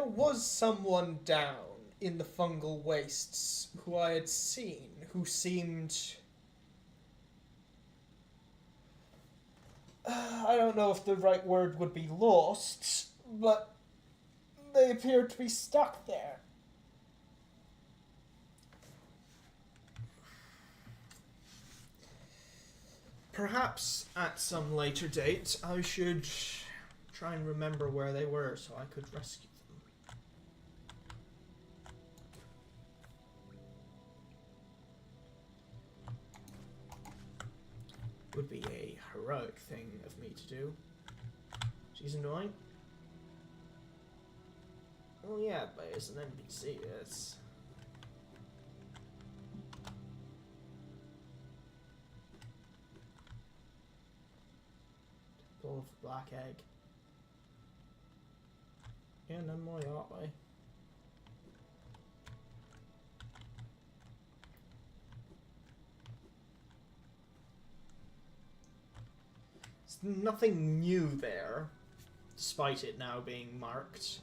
was someone down in the fungal wastes who I had seen, who seemed, I don't know if the right word would be lost, but they appeared to be stuck there. Perhaps at some later date I should try and remember where they were so I could rescue them. Would be a heroic thing of me to do. She's annoying. Well, yeah, but it's an NPC, yes. Temple of Black Egg. Yeah, none more that way. There's nothing new there, despite it now being marked.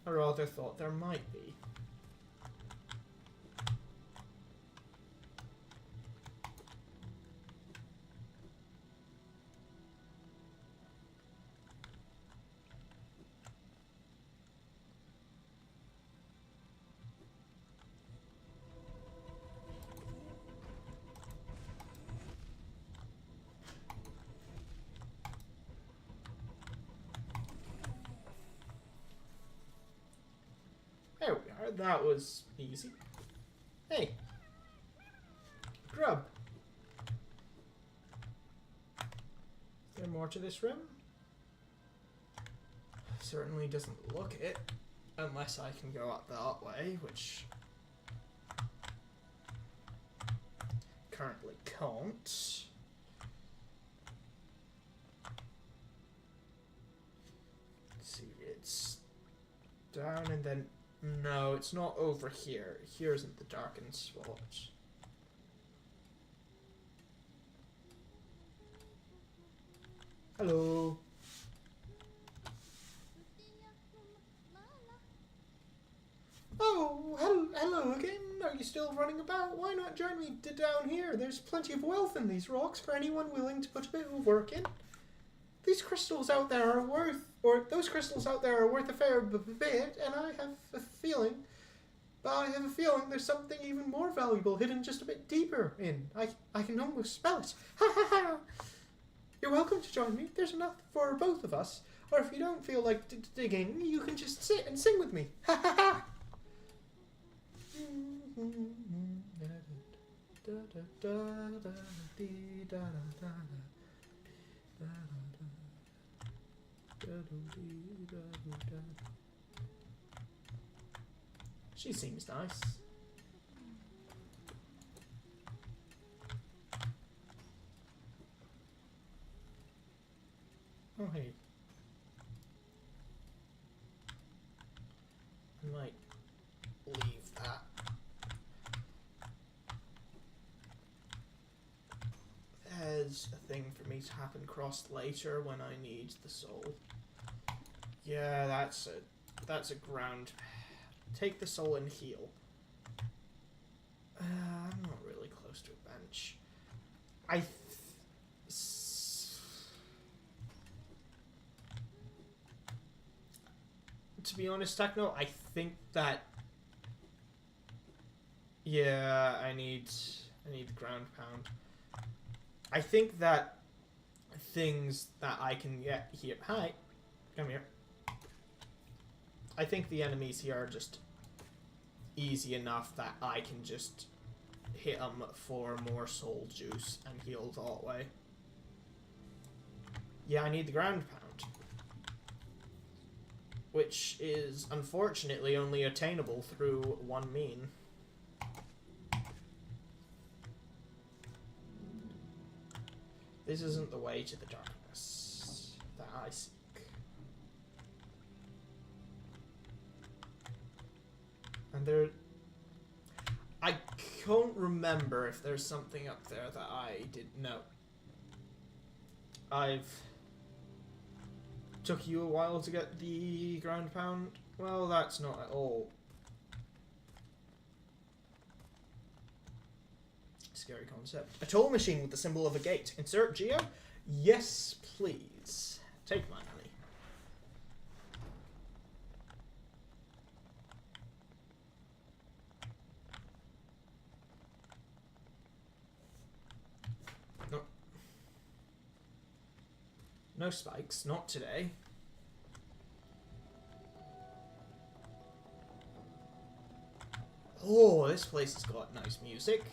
I rather thought there might be. There we are. That was easy. Hey. Grub. Is there more to this room? Certainly doesn't look it. Unless I can go up that way, which... currently can't. Let's see, it's... down and then... no, it's not over here. Here isn't the darkened spot. Hello. Oh, hello again. Are you still running about? Why not join me down here? There's plenty of wealth in these rocks for anyone willing to put a bit of work in. These crystals out there are worth, or those crystals out there are worth a fair bit, and I have a feeling there's something even more valuable hidden just a bit deeper in. I can almost smell it. Ha ha ha! You're welcome to join me. There's enough for both of us. Or if you don't feel like digging, you can just sit and sing with me. Ha ha ha! She seems nice. Oh hey. I might leave that. There's a thing for me to happen across later when I need the soul. Yeah, that's a ground. Take the soul and heal. I'm not really close to a bench. To be honest, Techno, I think that... yeah, I need the ground pound. I think that things that I can get here... hi, come here. I think the enemies here are just easy enough that I can just hit them for more soul juice and heal that way. Yeah, I need the ground pound. Which is, unfortunately, only attainable through one mean. This isn't the way to the darkness that I seek. And there... I can't remember if there's something up there that I didn't know. Took you a while to get the ground pound? Well, that's not at all scary concept. A toll machine with the symbol of a gate. Insert geo? Yes, please. Take my money. No. No spikes. Not today. Oh, this place has got nice music.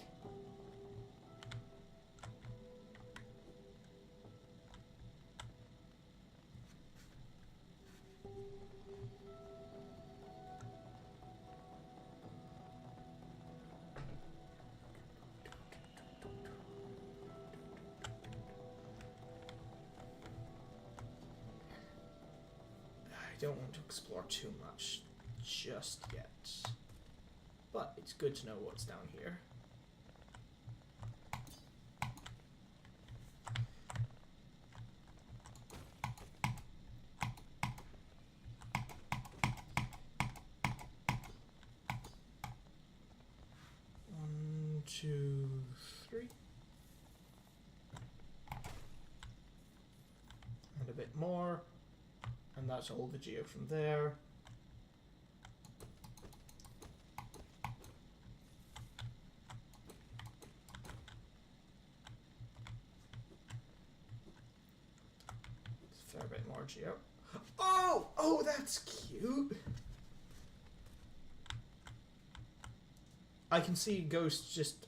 I don't want to explore too much just yet, but it's good to know what's down here. 2, 3. And a bit more. And that's all the geo from there. It's a fair bit more geo. Oh! Oh, that's cute! I can see Ghost just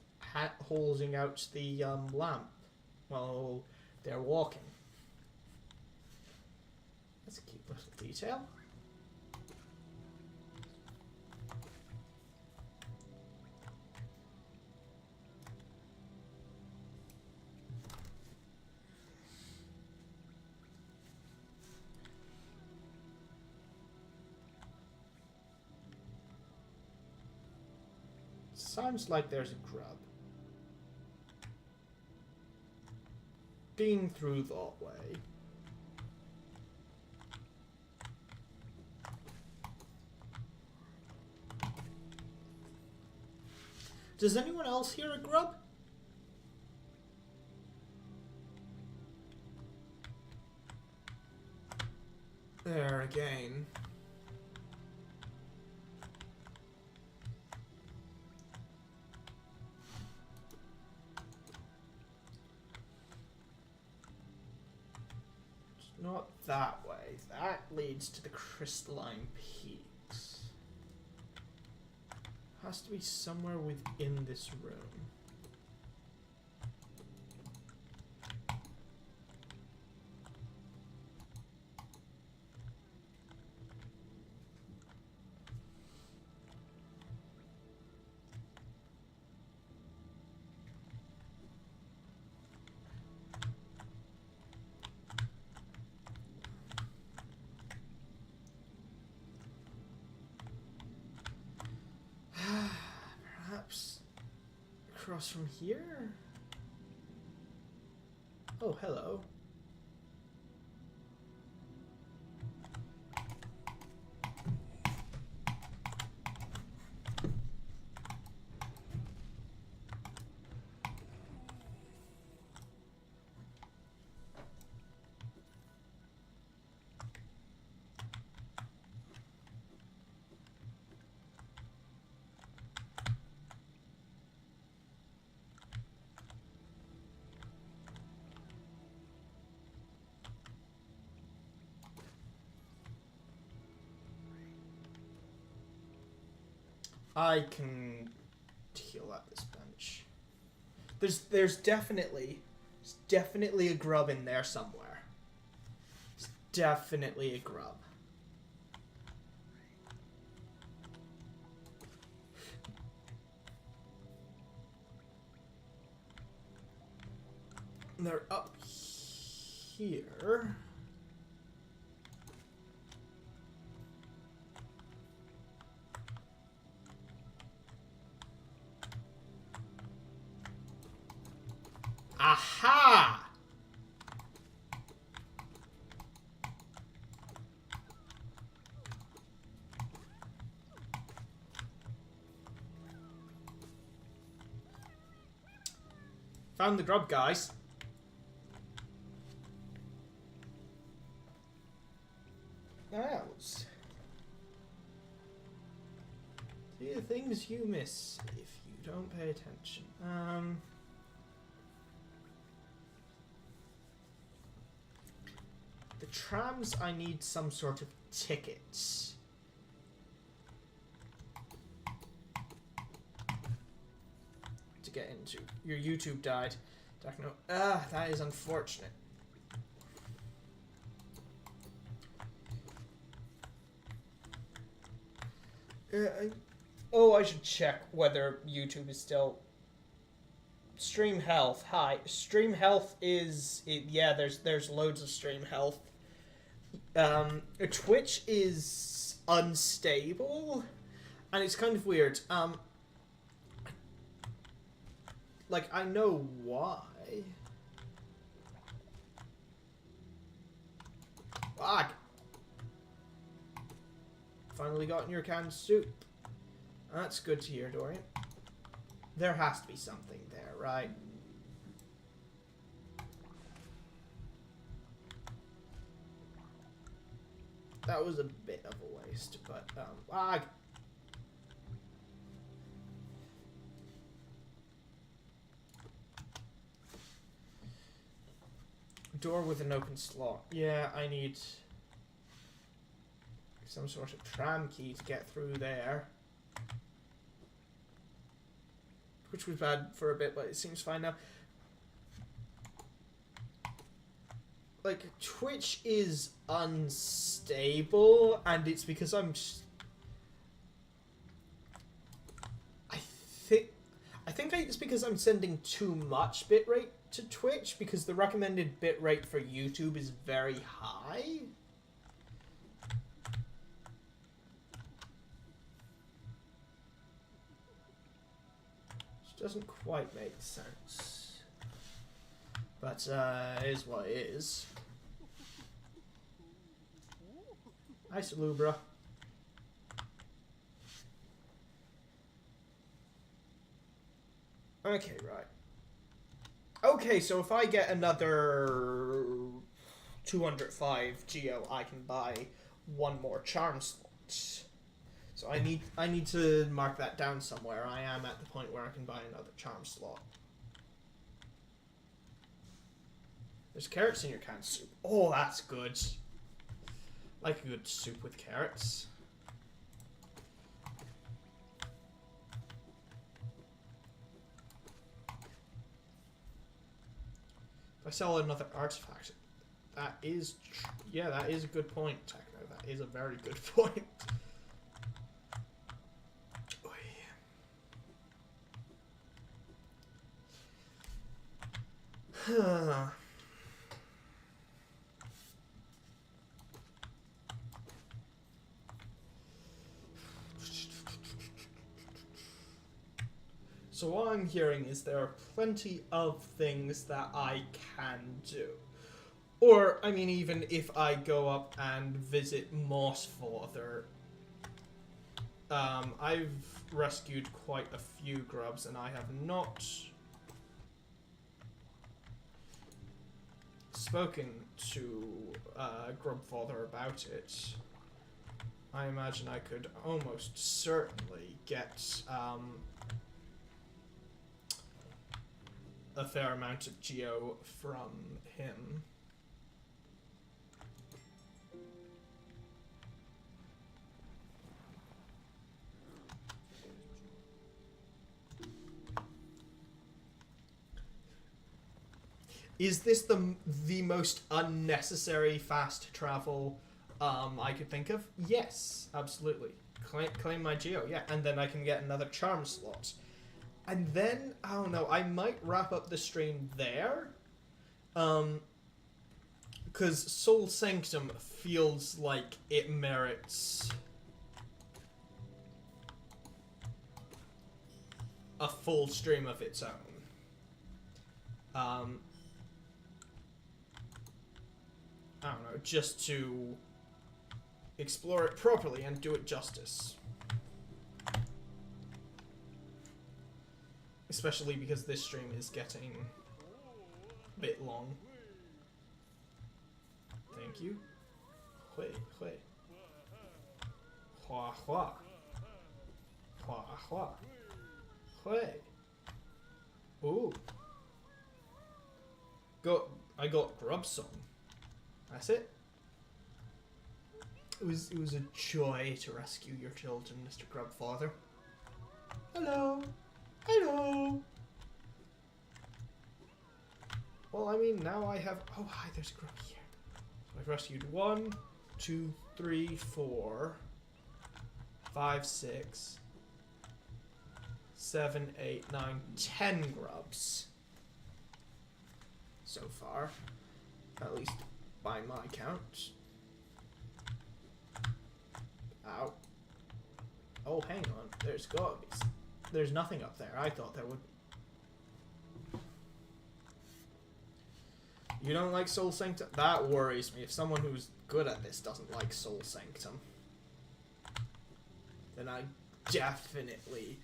holding out the lamp while they're walking. That's a cute little detail. Sounds like there's a grub. Been through that way. Does anyone else hear a grub? There again. Not that way. That leads to the crystalline peaks. Has to be somewhere within this room. Perhaps across from here? Oh, hello. I can heal at this bench. There's definitely a grub in there somewhere. There's definitely a grub. They're up here. Aha! Found the grub, guys. Ouch. See the things you miss if you don't pay attention. The trams, I need some sort of tickets. To get into. Your YouTube died. Techno. That is unfortunate. I should check whether YouTube is still... Stream health. Hi. Stream health is... yeah, there's loads of stream health. Twitch is unstable. And it's kind of weird. Like, I know why. Fuck. Finally got in your canned soup. That's good to hear, Dorian. There has to be something there, right? That was a bit of a waste, but door with an open slot. Yeah, I need some sort of tram key to get through there. Which was bad for a bit, but it seems fine now. Like, Twitch is unstable, and it's because I think it's because I'm sending too much bitrate to Twitch, because the recommended bitrate for YouTube is very high. Which doesn't quite make sense. But, it is what it is. Nice, Lubra. Okay, right. Okay, so if I get another 205 Geo, I can buy one more charm slot. So I need to mark that down somewhere. I am at the point where I can buy another charm slot. There's carrots in your canned soup. Oh, that's good. Like a good soup with carrots. If I sell another artifact, that is, yeah, that is a good point, Techno. That is a very good point. So what I'm hearing is there are plenty of things that I can do. Or, I mean, even if I go up and visit Mossfather, I've rescued quite a few grubs, and I have not spoken to Grubfather about it. I imagine I could almost certainly get a fair amount of Geo from him. Is this the most unnecessary fast travel I could think of? Yes, absolutely. Claim my Geo, yeah, and then I can get another charm slot. And then, I don't know, I might wrap up the stream there. Because Soul Sanctum feels like it merits a full stream of its own. I don't know, just to explore it properly and do it justice. Especially because this stream is getting a bit long. Thank you. Hui, hui. Hua, hua. Hua, hua. Hui. Ooh. I got Grub Song. That's it. It was a joy to rescue your children, Mr. Grubfather. Hello. Hello. Well, I mean, now I have. Oh, hi. There's a grub here. So I've rescued 1, 2, 3, 4, 5, 6, 7, 8, 9, 10 grubs so far, at least by my count. Ow. Oh, hang on. There's gotta be. There's nothing up there. I thought there would. You don't like Soul Sanctum? That worries me. If someone who's good at this doesn't like Soul Sanctum, then I definitely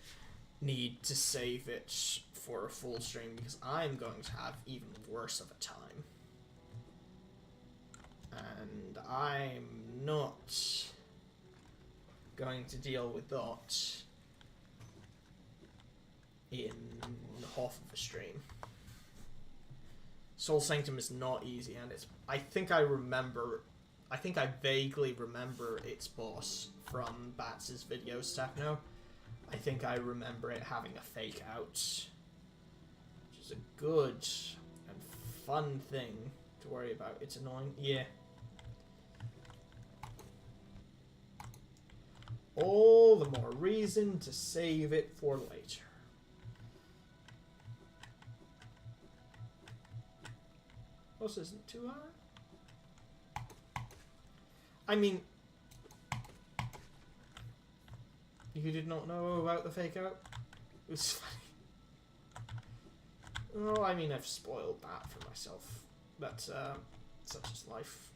need to save it for a full stream because I'm going to have even worse of a time. And I'm not going to deal with that in half of a stream. Soul Sanctum is not easy, and it's... I think I vaguely remember its boss from Bats' videos, Techno. I think I remember it having a fake out, which is a good and fun thing to worry about. It's annoying. Yeah. All the more reason to save it for later. This isn't too hard. I mean, you did not know about the fake out? It was funny. Oh, I mean, I've spoiled that for myself. But, such is life.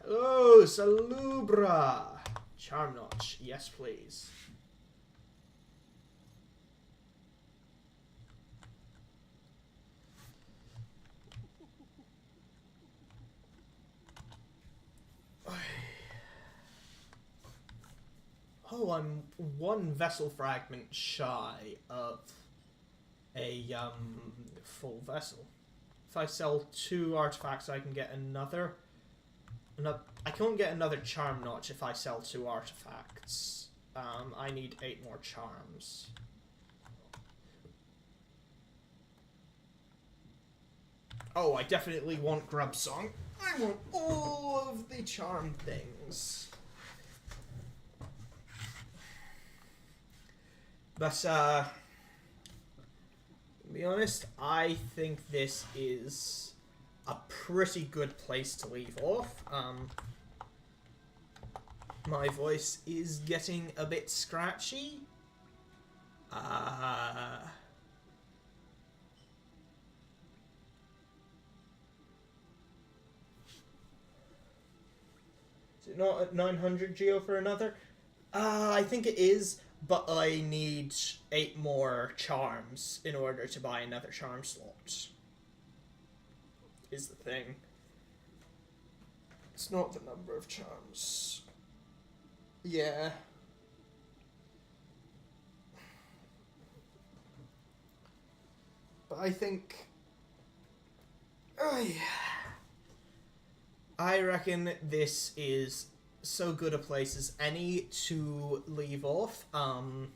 Hello, Salubra! Charm Notch, yes please. Oh, I'm one vessel fragment shy of a full vessel. If I sell 2 artifacts, I can get another. I can't get another charm notch if I sell 2 artifacts. I need 8 more charms. Oh, I definitely want Grub Song. I want all of the charm things. But, to be honest, I think this is a pretty good place to leave off. My voice is getting a bit scratchy. Is it not at 900 Geo for another? I think it is. But I need 8 more charms in order to buy another charm slot. Is the thing. It's not the number of charms. Yeah. But I think... Oh, yeah. I reckon this is so good a place as any to leave off. We've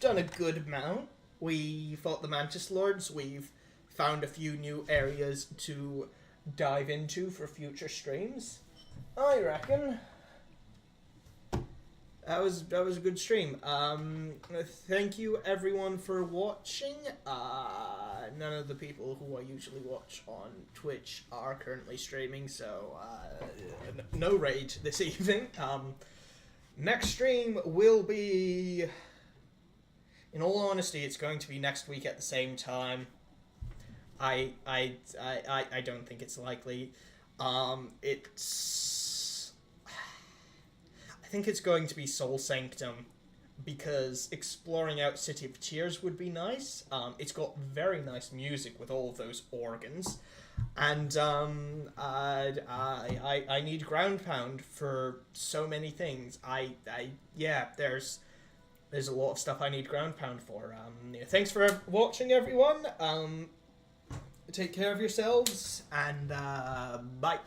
done a good amount. We fought the Mantis Lords. We've found a few new areas to dive into for future streams. I reckon that was a good stream. Thank you everyone for watching. None of the people who I usually watch on Twitch are currently streaming, so no raid this evening. Next stream will be, in all honesty, it's going to be next week at the same time. I don't think it's likely. I think it's going to be Soul Sanctum, because exploring out City of Tears would be nice. It's got very nice music with all of those organs. And I need Ground Pound for so many things. Yeah, there's a lot of stuff I need Ground Pound for. Yeah, thanks for watching, everyone. Take care of yourselves, and bye.